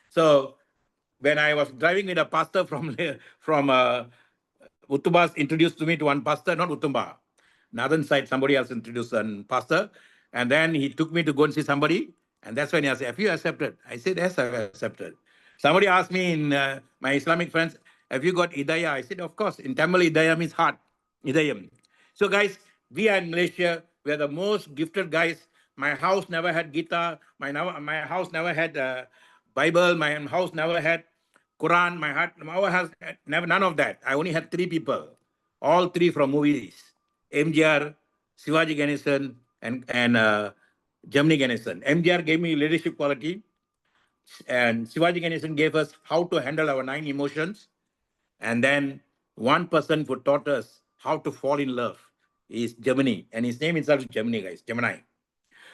So when I was driving with a pastor from Utumba's introduced to me to one pastor, not Utumba, northern side, somebody else introduced a pastor, and then he took me to go and see somebody, and that's when he said, "Have you accepted?" I said, "Yes, I've accepted." Somebody asked me in my Islamic friends, have you got Hidayah? I said, of course. In Tamil, Hidayah means heart. Hidayam. So, guys, we are in Malaysia. We are the most gifted guys. My house never had Gita. My house never had Bible. My house never had Quran. My house had never none of that. I only had three people, all three from movies: MGR, Shivaji Ganesan, and Gemini Ganesan. MGR gave me leadership quality, and Shivaji Ganesan gave us how to handle our nine emotions. And then one person who taught us how to fall in love is Gemini. And his name itself is Gemini, guys, Gemini.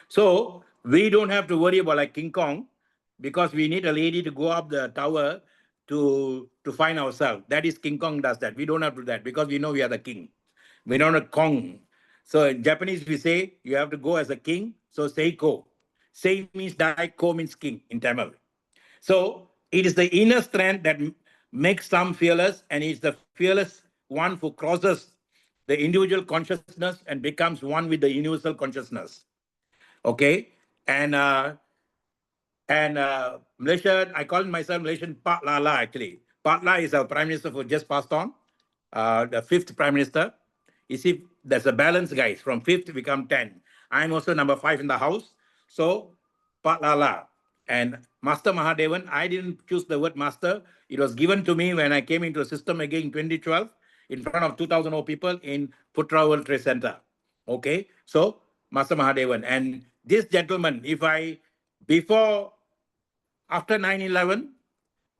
So we don't have to worry about like King Kong because we need a lady to go up the tower to find ourselves. That is King Kong does that. We don't have to do that because we know we are the king. We don't have Kong. So in Japanese, we say you have to go as a king. So Seiko. Sei means die, ko means king in Tamil. So it is the inner strength that makes some fearless, and it's the fearless one who crosses the individual consciousness and becomes one with the universal consciousness. Okay, and Malaysia, I call myself Malaysian Pak Lala actually. Pak La is our prime minister who just passed on, the fifth prime minister. You see, there's a balance, guys. From fifth to become 10. I'm also number 5 in the house. So, Pak Lala and Master Mahadevan, I didn't choose the word master. It was given to me when I came into the system again in 2012 in front of 2,000 people in Putra World Trade Center. Okay, so Master Mahadevan. And this gentleman, before, after 9/11,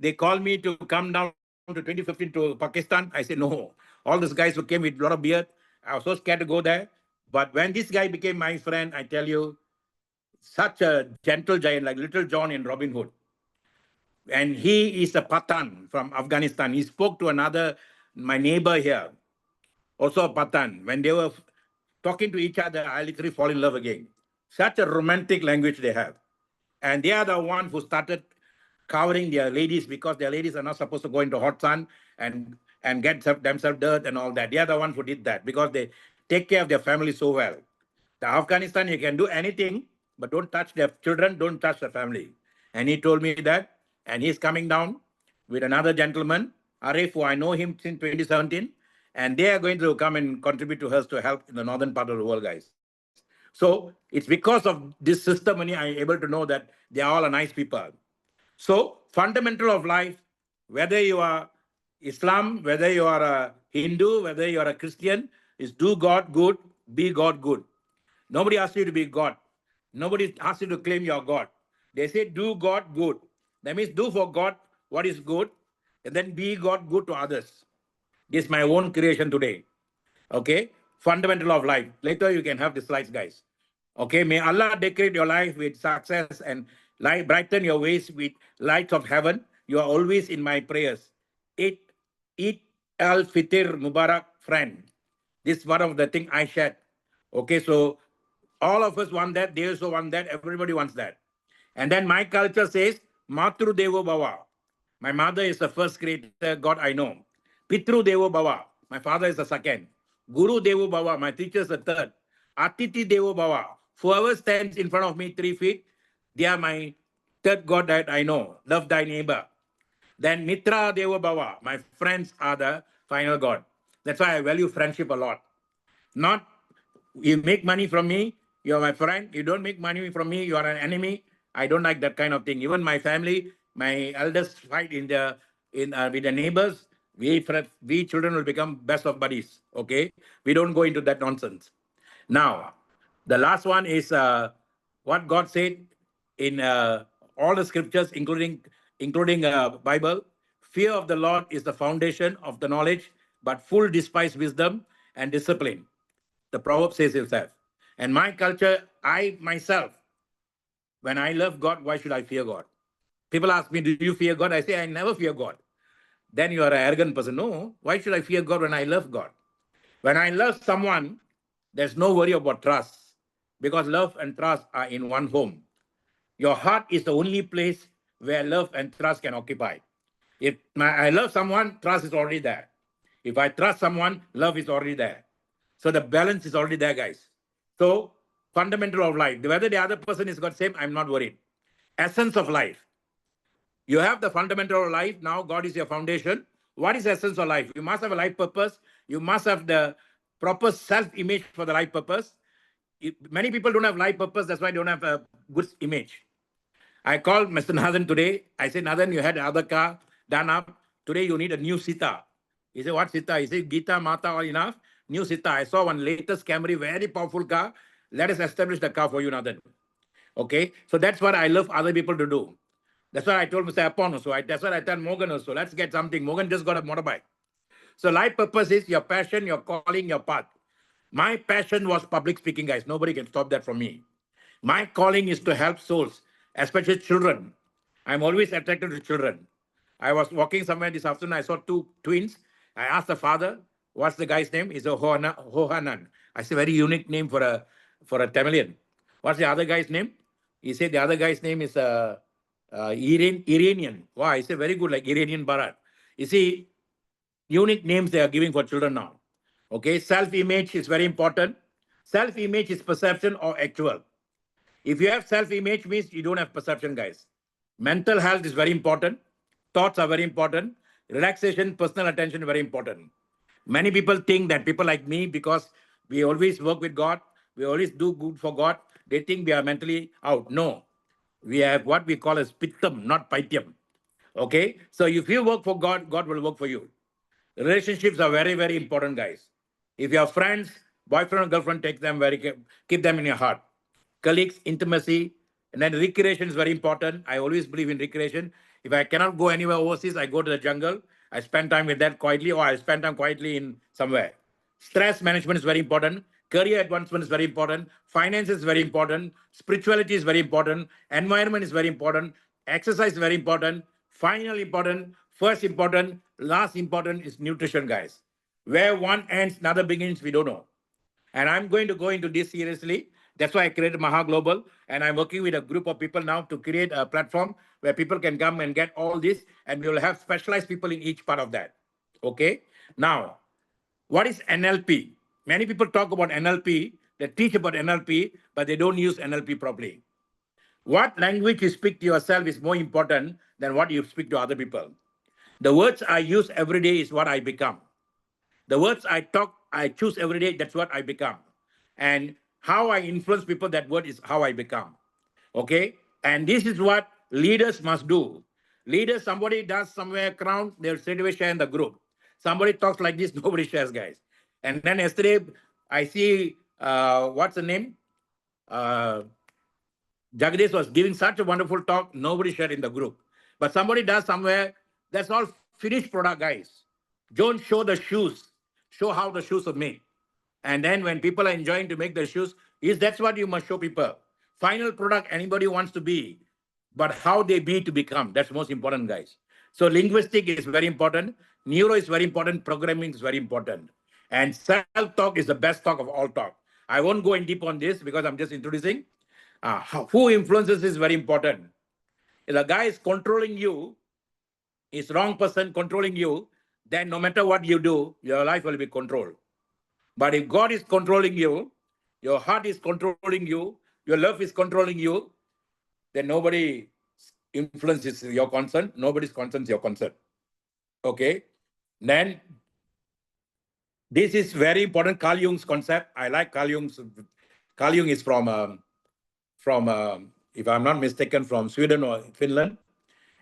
they called me to come down to 2015 to Pakistan. I said, no. All these guys who came with a lot of beard, I was so scared to go there. But when this guy became my friend, I tell you, such a gentle giant, like Little John in Robin Hood. And he is a Pathan from Afghanistan. He spoke to my neighbor here, also a Pathan. When they were talking to each other, I literally fall in love again. Such a romantic language they have. And they are the ones who started covering their ladies because their ladies are not supposed to go into hot sun and get themselves dirt and all that. They are the ones who did that because they take care of their family so well. The Afghanistan, you can do anything, but don't touch their children, don't touch the family. And he told me that, and he's coming down with another gentleman, Arif, who I know him since 2017, and they are going to come and contribute to us to help in the northern part of the world, guys. So it's because of this system only I'm able to know that they are all a nice people. So fundamental of life, whether you are Islam, whether you are a Hindu, whether you are a Christian, is do God good, be God good. Nobody asks you to be God. Nobody asks you to claim you're God. They say do God good. That means do for God what is good, and then be God good to others. This is my own creation today. Okay, fundamental of life. Later you can have the slides, guys. Okay, may Allah decorate your life with success and light, brighten your ways with lights of heaven. You are always in my prayers. Eat, eat al Fitr Mubarak, friend. This is one of the thing I shared. Okay, so all of us want that. They also want that. Everybody wants that. And then my culture says, Matru Devo Bhava. My mother is the first creator God I know. Pitru Devo Bhava. My father is the second. Guru Devo Bhava. My teacher is the third. Atiti Devo Bhava. Whoever stands in front of me 3 feet, they are my third God that I know. Love thy neighbor. Then Mitra Deva Bhava. My friends are the final God. That's why I value friendship a lot. Not you make money from me, you're my friend. You don't make money from me, you are an enemy. I don't like that kind of thing. Even my family, my elders fight in with the neighbors. We children will become best of buddies. Okay, we don't go into that nonsense. Now, the last one is what God said in all the scriptures, including Bible. Fear of the Lord is the foundation of the knowledge, but full despise wisdom and discipline. The proverb says itself. And my culture, I myself, when I love God, why should I fear God? People ask me, do you fear God? I say, I never fear God. Then you are an arrogant person. No, why should I fear God when I love God? When I love someone, there's no worry about trust because love and trust are in one home. Your heart is the only place where love and trust can occupy. If I love someone, trust is already there. If I trust someone, love is already there. So the balance is already there, guys. So fundamental of life, whether the other person is got same, I'm not worried. Essence of life. You have the fundamental of life. Now God is your foundation. What is the essence of life? You must have a life purpose. You must have the proper self-image for the life purpose. Many people don't have life purpose. That's why they don't have a good image. I called Mr. Nathan today. I said, Nathan, you had another car done up. Today you need a new Sita. He said, what Sita? He said, Gita, Mata, all enough. New Sita. I saw one latest Camry, very powerful car. Let us establish the car for you, Nathan. Okay? So that's what I love other people to do. That's what I told Mr. Apon also. That's what I told Morgan also. Let's get something. Morgan just got a motorbike. So life purpose is your passion, your calling, your path. My passion was public speaking, guys. Nobody can stop that from me. My calling is to help souls, especially children. I'm always attracted to children. I was walking somewhere this afternoon. I saw two twins. I asked the father, "What's the guy's name?" He said, Hohanan. I said, "Very unique name for a Tamilian." What's the other guy's name? He said the other guy's name is Iranian. Wow, I said very good, like Iranian Barat. You see, unique names they are giving for children now. Okay, self-image is very important. Self-image is perception or actual. If you have self-image, means you don't have perception, guys. Mental health is very important. Thoughts are very important. Relaxation, personal attention, very important. Many people think that people like me, because we always work with God, we always do good for God, they think we are mentally out. No, we have what we call as pittam, not paityam. Okay, so if you work for God, God will work for you. Relationships are very, very important, guys. If you have friends, boyfriend or girlfriend, take them keep them in your heart. Colleagues, intimacy, and then recreation is very important. I always believe in recreation. If I cannot go anywhere overseas, I go to the jungle. I spend time with that quietly, or I spend time quietly in somewhere. Stress management is very important. Career advancement is very important. Finance is very important. Spirituality is very important. Environment is very important. Exercise is very important. Final important. First important. Last important is nutrition, guys. Where one ends, another begins, we don't know. And I'm going to go into this seriously. That's why I created MAHA Global. And I'm working with a group of people now to create a platform where people can come and get all this. And we will have specialized people in each part of that. Okay. Now, what is NLP? Many people talk about NLP, they teach about NLP, but they don't use NLP properly. What language you speak to yourself is more important than what you speak to other people. The words I use every day is what I become. The words I choose every day, that's what I become. And how I influence people, that word is how I become. Okay? And this is what leaders must do. Leaders, somebody does somewhere crown, they'll straight away share in the group. Somebody talks like this, nobody shares, guys. And then yesterday, I see, what's the name? Jagdish was giving such a wonderful talk, nobody shared in the group. But somebody does somewhere, that's all finished product, guys. Don't show the shoes, show how the shoes are made. And then when people are enjoying to make the shoes, that's what you must show people. Final product anybody wants to be, but how they be to become, that's most important, guys. So linguistic is very important, neuro is very important, programming is very important. And self-talk is the best talk of all talk. I won't go in deep on this because I'm just introducing. Who influences is very important. If the guy is controlling you, is wrong person controlling you, then no matter what you do, your life will be controlled. But if God is controlling you, your heart is controlling you, your love is controlling you, then nobody influences your concern, nobody's concern is your concern. Okay? Then this is very important, Carl Jung's concept. I like Carl Jung's. Carl Jung is from if I'm not mistaken, from Sweden or Finland.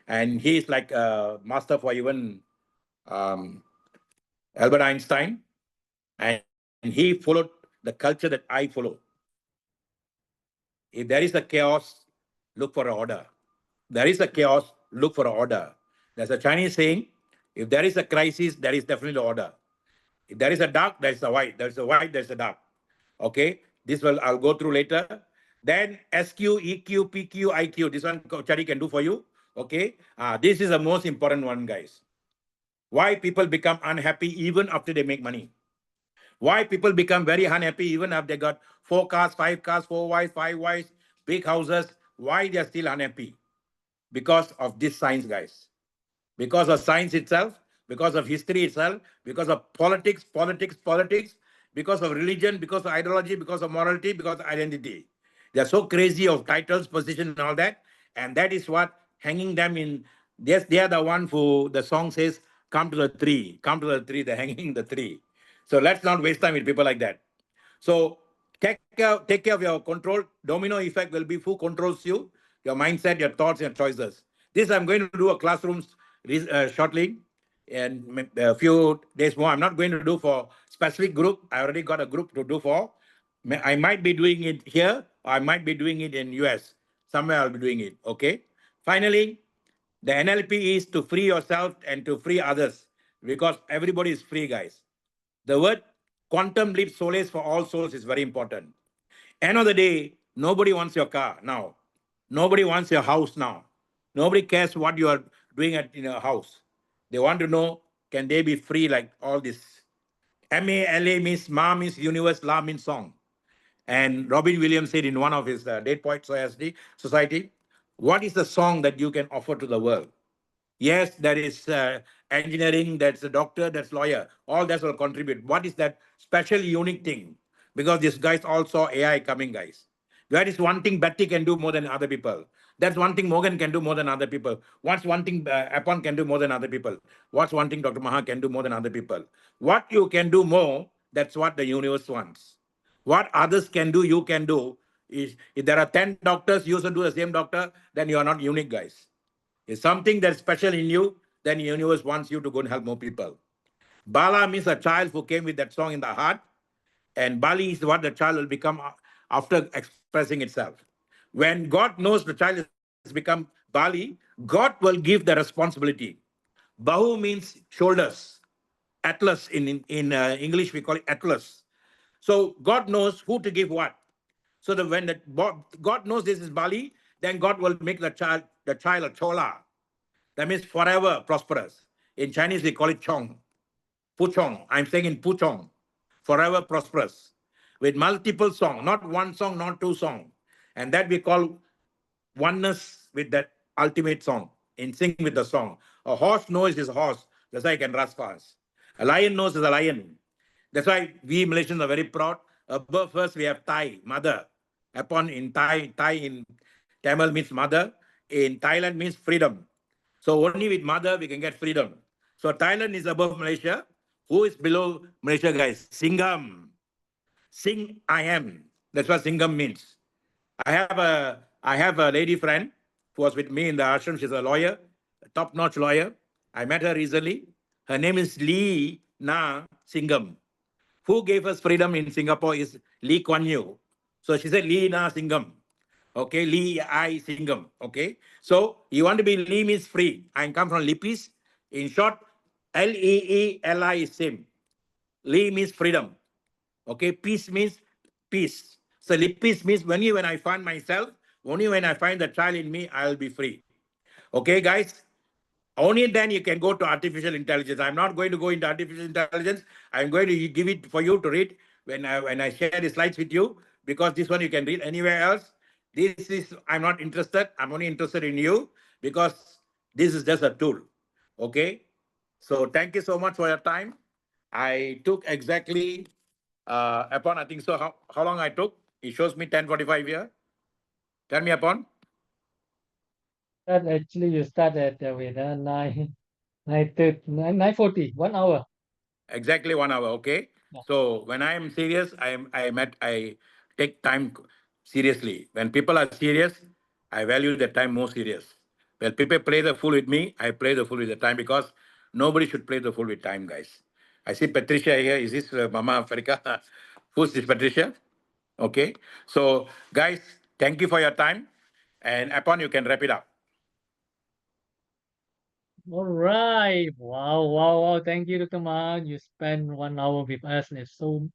And he is like a master for even Albert Einstein. And he followed the culture that I follow. If there is a chaos, look for order. There is a chaos, look for order. There's a Chinese saying, if there is a crisis, there is definitely order. If there is a dark, there is a white. There is a white, there is a dark. Okay, this will I'll go through later. Then SQ, EQ, PQ, IQ. This one Chari can do for you. Okay, this is the most important one, guys. Why people become unhappy even after they make money? Why people become very unhappy even if they got 4 cars, 5 cars, 4 wives, 5 wives, big houses? Why they are still unhappy? Because of this science, guys. Because of science itself, because of history itself, because of politics, because of religion, because of ideology, because of morality, because of identity. They are so crazy of titles, position, and all that. And that is what hanging them in Yes, they are the one who the song says, "Come to the tree, come to the tree." They're hanging the tree. So let's not waste time with people like that. So take care of your control. Domino effect will be who controls you, your mindset, your thoughts, your choices. This I'm going to do a classrooms shortly, and a few days more. I'm not going to do for specific group. I already got a group to do for. I might be doing it here, or I might be doing it in US. Somewhere I'll be doing it. Okay. Finally, the NLP is to free yourself and to free others because everybody is free, guys. The word quantum leap solace for all souls is very important. End of the day, nobody wants your car now. Nobody wants your house now. Nobody cares what you are doing in your house. They want to know, can they be free like all this? MALA means Ma means universe, La means song. And Robin Williams said in one of his Date Point Society, what is the song that you can offer to the world? Yes, there is engineering, that's a doctor, that's lawyer. All that will contribute. What is that special, unique thing? Because these guys all saw AI coming, guys. That is one thing Betty can do more than other people. That's one thing Morgan can do more than other people. What's one thing Apon can do more than other people? What's one thing Dr. Maha can do more than other people? What you can do more, that's what the universe wants. What others can do, you can do. Is if there are 10 doctors, you should do the same doctor, then you are not unique, guys. Is something that's special in you, then the universe wants you to go and help more people. Bala means a child who came with that song in the heart, and Bali is what the child will become after expressing itself. When God knows the child has become Bali, God will give the responsibility. Bahu means shoulders. Atlas in English we call it Atlas. So God knows who to give what. So that when God knows this is Bali, then God will make the child a chola. That means forever prosperous. In Chinese, we call it Chong. Puchong. I'm saying in Puchong. Forever prosperous. With multiple song, not one song, not two song. And that we call oneness with that ultimate song, in sync with the song. A horse knows his horse, that's why he can run fast. A lion knows is a lion. That's why we Malaysians are very proud. Above first we have Thai, mother. Upon in Thai in Tamil means mother. In Thailand means freedom. So only with mother we can get freedom. So Thailand is above Malaysia. Who is below Malaysia, guys? Singham. Sing I am. That's what Singham means. I have a lady friend who was with me in the ashram. She's a lawyer, a top-notch lawyer. I met her recently. Her name is Lee Na Singham. Who gave us freedom in Singapore is Lee Kuan Yew. So she said Lee Na Singham. Okay, Lee I Singham. Okay. So you want to be Lee means free. I come from Lipis. In short, Leeli is same. Lee means freedom. Okay, peace means peace. So peace means only when I find myself, only when I find the child in me, I'll be free. Okay, guys. Only then you can go to artificial intelligence. I'm not going to go into artificial intelligence. I'm going to give it for you to read when I share the slides with you, because this one you can read anywhere else. This is I'm not interested. I'm only interested in you because this is just a tool. Okay. So thank you so much for your time. I took exactly upon I think so. How long I took? It shows me 10:45 here. Tell me upon. That actually you start at with 9:40, 1 hour. Exactly 1 hour. Okay. Yeah. So when I am serious, I take time seriously. When people are serious, I value the time more serious. When people play the fool with me, I play the fool with the time because nobody should play the fool with time, guys. I see Patricia here. Is this Mama Africa? Who's this Patricia? Okay. So guys, thank you for your time. And upon you can wrap it up. All right. Wow, wow, wow. Thank you, Dr. Ma. You spent 1 hour with us. It's so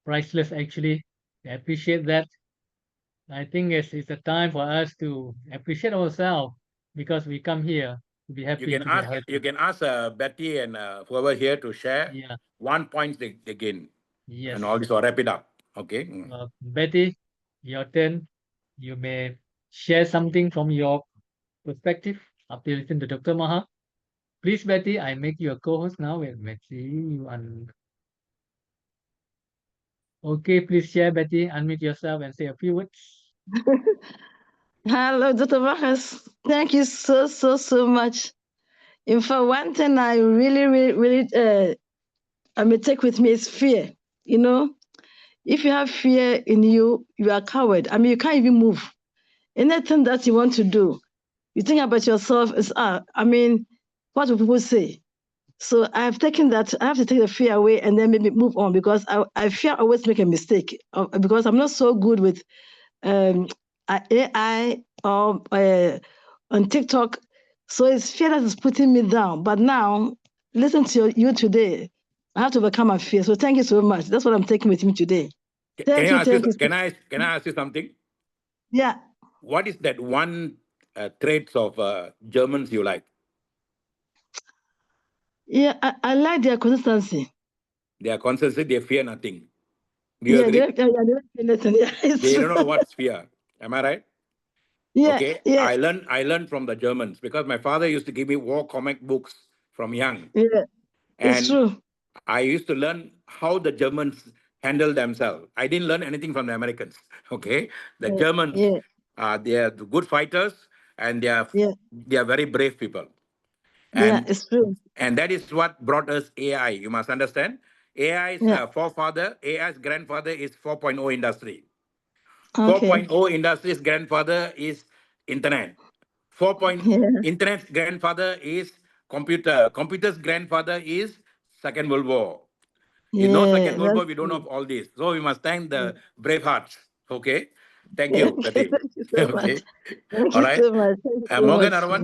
priceless, actually. I appreciate that. I think it's a time for us to appreciate ourselves because we come here to be You happy, can to be ask you healthy. can ask Betty and whoever here to share Yeah, one point they gain, and all yes. this will wrap it up. Okay. Betty, your turn. You may share something from your perspective after you listen to Dr. Maha. Please, Betty, I make you a co-host now. Let's see you okay, please share, Betty. Unmute yourself and say a few words. Hello, Dr. Vargas. Thank you so much. In fact, one thing I really I may take with me is fear. You know, if you have fear in you, you are a coward. I mean, you can't even move. Anything that you want to do, you think about yourself is, I mean, what will people say? So I have taken that. I have to take the fear away and then maybe move on, because I fear always make a mistake, because I'm not so good with um, AI or on TikTok. So it's fear that is putting me down. But now, listen to you today. I have to overcome my fear. So thank you so much. That's what I'm taking with me today. Can Thank you you. ask you? Thank you. Can I ask you something? Yeah. What is that one traits of Germans you like? Yeah. I like their consistency. They are constantly, they fear nothing. Do you Yeah. agree? They don't feel anything. Yeah. It's They true. don't know what's fear. Am I right? Yeah. Okay. Yeah. I learned from the Germans because my father used to give me war comic books from young. Yeah. It's And true. I used to learn how the Germans handle themselves. I didn't learn anything from the Americans. Okay. The Yeah. Germans, Yeah. they are good fighters and Yeah. they are very brave people. Yeah. And It's true. and that is what brought us AI. You must understand. AI's Yeah. forefather, AI's grandfather is 4.0 industry. Okay. 4.0 industry's grandfather is internet. 4. Yeah. Internet's grandfather is computer. Computer's grandfather is Second World War. You know Yeah. Second World War, That's we don't true. have all this. So we must thank the brave hearts. Okay. Thank Okay. you, Pradeep. Thank you so much. Okay. Thank All you right. so much. Thank you so Morgan much. Arwan,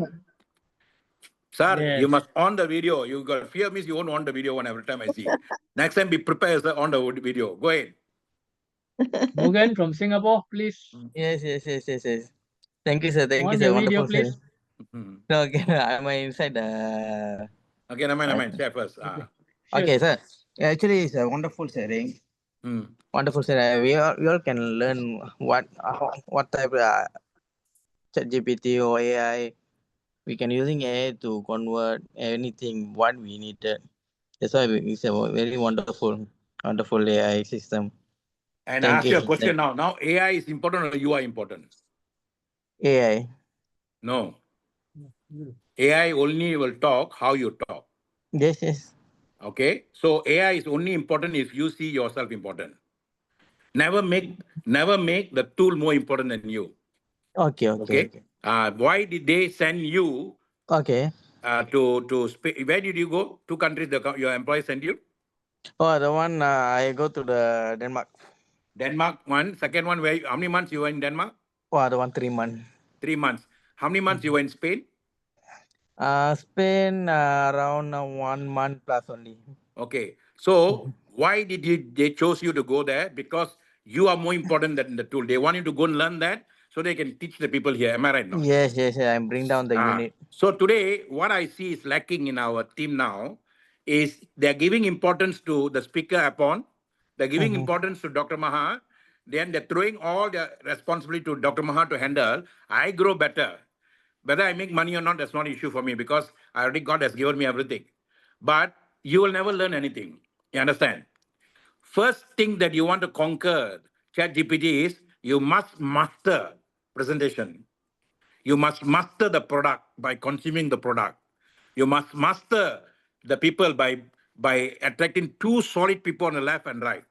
sir, you Yes. must on the video. You got fear means you won't on the video one every time I see. Next time be prepared on the video. Go ahead. Mugan from Singapore, please. Yes, yes, yes, yes, yes. Thank you, On sir. the video, Wonderful sharing. please. Mhm. No, okay, I'm inside the. Okay, never mind, never Uh, mind. Share first. Okay. Sure, okay, sir. sir. Actually, it's a wonderful sharing. Mm. Wonderful sharing. We all can learn what type of chat GPT or AI. We can using AI to convert anything what we needed. That's why it's a very wonderful AI system. And I Thank ask you, you a sir. question now. Now AI is important or you are important? AI. No. AI only will talk how you talk. Yes, yes. Okay. So AI is only important if you see yourself important. Never make the tool more important than you. Okay, okay, Okay. okay. Why did they send you Okay. to where did you go? Two countries your employer sent you? Oh, the one I go to the Denmark. Denmark one. Second one, where how many months you were in Denmark? Oh, the one 3 month. 3 months. How many months you were in Spain? Spain around 1 month plus only. Okay. So why did they chose you to go there? Because you are more important than the tool. They want you to go and learn that so they can teach the people here. Am I right now? Yes, yes, yes. I'm bring down the unit. So today, what I see is lacking in our team now is they're giving importance to the speaker upon, they're giving Mm-hmm. importance to Dr. Maha, then they're throwing all the responsibility to Dr. Maha to handle. I grow better. Whether I make money or not, that's not an issue for me because I already God has given me everything. But you will never learn anything. You understand? First thing that you want to conquer ChatGPT is you must master presentation. You must master the product by consuming the product. You must master the people by attracting two solid people on the left and right.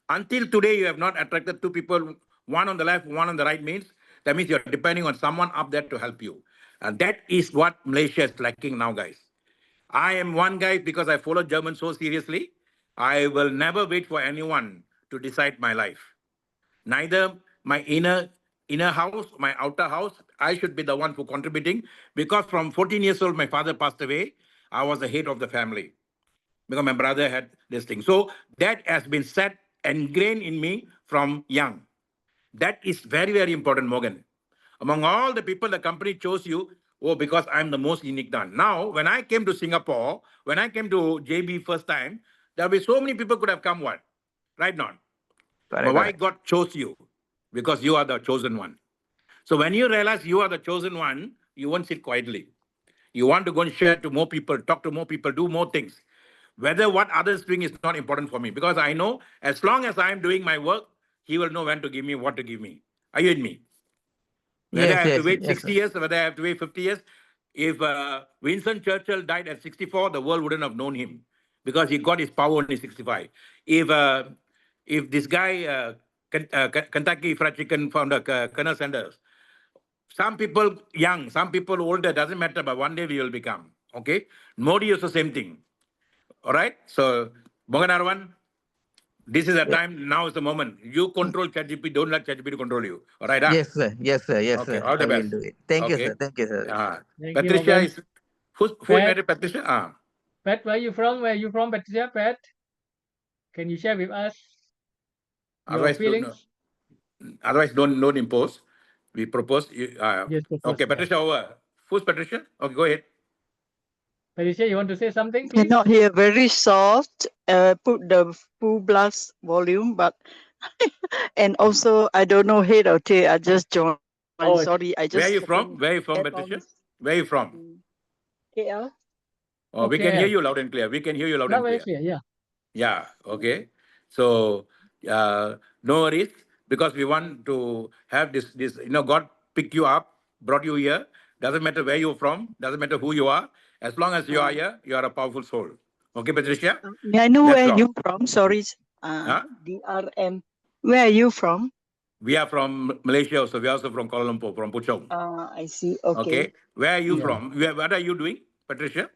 Until today, you have not attracted two people, one on the left, one on the right means that means you're depending on someone up there to help you. And that is what Malaysia is lacking now, guys. I am one guy because I follow German so seriously. I will never wait for anyone to decide my life. Neither my inner house, my outer house, I should be the one for contributing because from 14 years old, my father passed away. I was the head of the family because my brother had this thing. So that has been set ingrained in me from young. That is very, very important, Morgan. Among all the people, the company chose you, oh, because I'm the most unique one. Now, when I came to Singapore, when I came to JB first time, there'll be so many people could have come what? Right now. But Correct, why correct. God chose you? Because you are the chosen one. So when you realize you are the chosen one, you won't sit quietly. You want to go and share to more people, talk to more people, do more things. Whether what others doing is not important for me because I know as long as I am doing my work, he will know when to give me, what to give me. Are you with me? Whether I Yes, have to yes, wait yes, 60 sir. years, whether I have to wait 50 years, If Winston Churchill died at 64, the world wouldn't have known him because he got his power only 65. If uh, if this guy, Kentucky Fried Chicken founder, Colonel Sanders, some people young, some people older, doesn't matter, but one day we will become. Okay? Modi is the same thing. All right? So, Mogan Arwan, this is the Yeah. time, now is the moment. You control ChatGPT, don't let ChatGPT control you. All right? Ah? Yes, sir. Yes, sir. Yes, Okay, sir. all I the will best. do it. Thank you, Okay. sir. Thank you, sir. Thank you, Patricia Morgan. is, who Pat, married Patricia? Pat, where are you from? Where are you from, Patricia? Pat, can you share with us your Otherwise, feelings? don't impose. We propose. Yes, Okay, propose. Yeah. Patricia, over. Who's Patricia? Okay, go ahead. Patricia, you want to say something, please? Cannot hear, very soft. Put the full blast volume, but and also I don't know head or tail. I just joined. Oh, Sorry, I just Where are you putting from? Where are you from, Patricia? add-ons. Where are you from? KL. Oh, we can hear you loud and clear. We can hear you loud not and very clear. clear. Yeah. Yeah, okay. So no worries, because we want to have this, God picked you up, brought you here. Doesn't matter where you're from, doesn't matter who you are. As long as you are here, you are a powerful soul. Okay, Patricia? May I know That's where all. you from? Sorry, Huh? DRM. Where are you from? We are from Malaysia, so we are also from Kuala Lumpur, from Puchong. I see. Okay. Okay. Where are you Yeah. from? What are you doing, Patricia?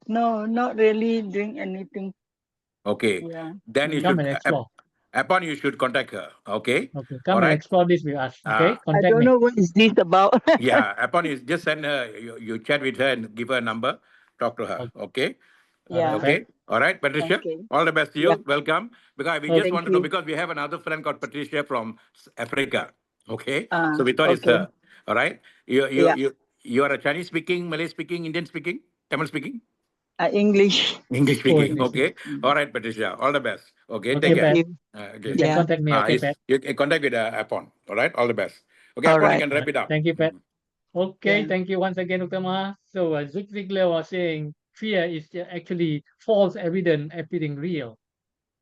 No, not really doing anything. Okay. Yeah. Then you Come should, and explore. upon you should contact her. Okay. Okay, All come and right. explore this with us. Okay, I contact don't me. know what is this about. Yeah, upon you just send her, you chat with her and give her a number, talk to her. Okay. All right, Yeah. Pat. Okay. All right, Patricia. Okay. All the best to Yeah. you. Welcome. Because we Okay. just Thank want to know, you. because we have another friend called Patricia from Africa. Okay. So we thought it's Okay. her. All right. You you Yeah. you you are a Chinese speaking, Malay speaking, Indian speaking, Tamil speaking, English. English Oh, speaking. English. Okay. All right, Patricia. All the best. Okay. Okay, Take Thank care. Pat. you. You Okay. can Yeah. contact me. Okay, Pat. You can contact with Apon. All right. All the best. Okay, All Apon, you right. can All wrap right. it up. Thank you, Pat. Okay, Yeah. thank you once again, Dr. Maha. So, Zig Ziglar was saying fear is actually false evidence appearing real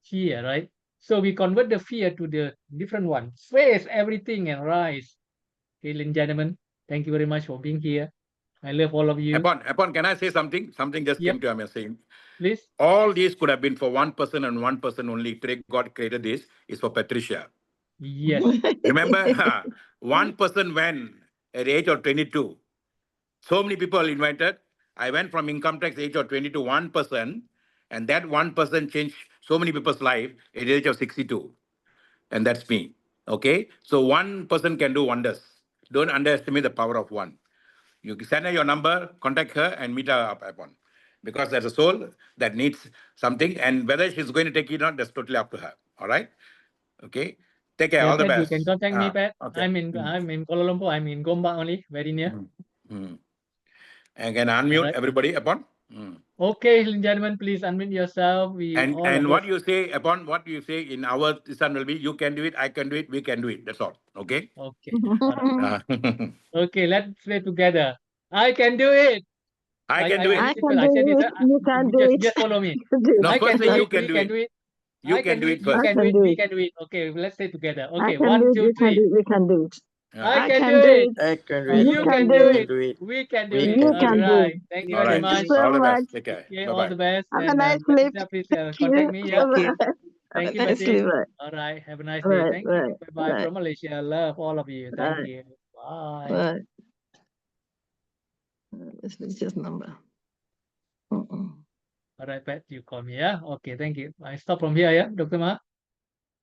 here, right? So we convert the fear to the different one. Face everything and rise. Okay, ladies and gentlemen, thank you very much for being here. I love all of you. Apon, can I say something? Something just Yep, came to me saying. please. All these could have been for one person and one person only. Today, God created this is for Patricia. Yes. Remember, one person went at the age of 22. So many people invited. I went from income tax age of 20 to one person, and that one person changed so many people's life at the age of 62. And that's me. Okay? So one person can do wonders. Don't underestimate the power of one. You send her your number, contact her, and meet her up upon. Because there's a soul that needs something, and whether she's going to take it or not, that's totally up to her. All right? Okay? Take care. Yeah, All the Pat, you can best. contact me, Pat. Okay. I'm in Kuala Lumpur. I'm in Gombak only, very near. And can All unmute right. everybody upon. Okay, ladies and gentlemen, please unmute yourself. We all of And us. what you say upon what you say in our son will be, you can do it, I can do it, we can do it. That's all. Okay? Okay. All right. Uh, Okay, let's play together. I can do it. I can do I it. I repeat can first. I do said this. it. You can do it. Just follow me. Do No, I it. first can say do you it. can We do can it. do it. You I can can do do it it. You first. I can do can it. do We it. can do it. Okay, let's say together. I Okay, can do one, it. two, You can do three. it. We can do it. I I can do can do it. it. I can do it. You You can can do do We it. can it. do it. We can do We it. You can do All can it. do right. it. Thank you All very right. Thank you much. so All the much. best. Take care. Okay, Bye all bye. the best. Have a And nice sleep. Patricia, please Thank contact you. me. Yeah. Thank you. Thank Have you, a nice Patricia. sleep. Right. All right. Have a nice day. Right. Thank you. Right. Bye bye Right. from Malaysia. Love all of you. Thank Right. you. Bye. Right. Let's just number. All right, Pat, you call me. Yeah. Okay. Thank you. I stop from here. Yeah, Dr. Ma.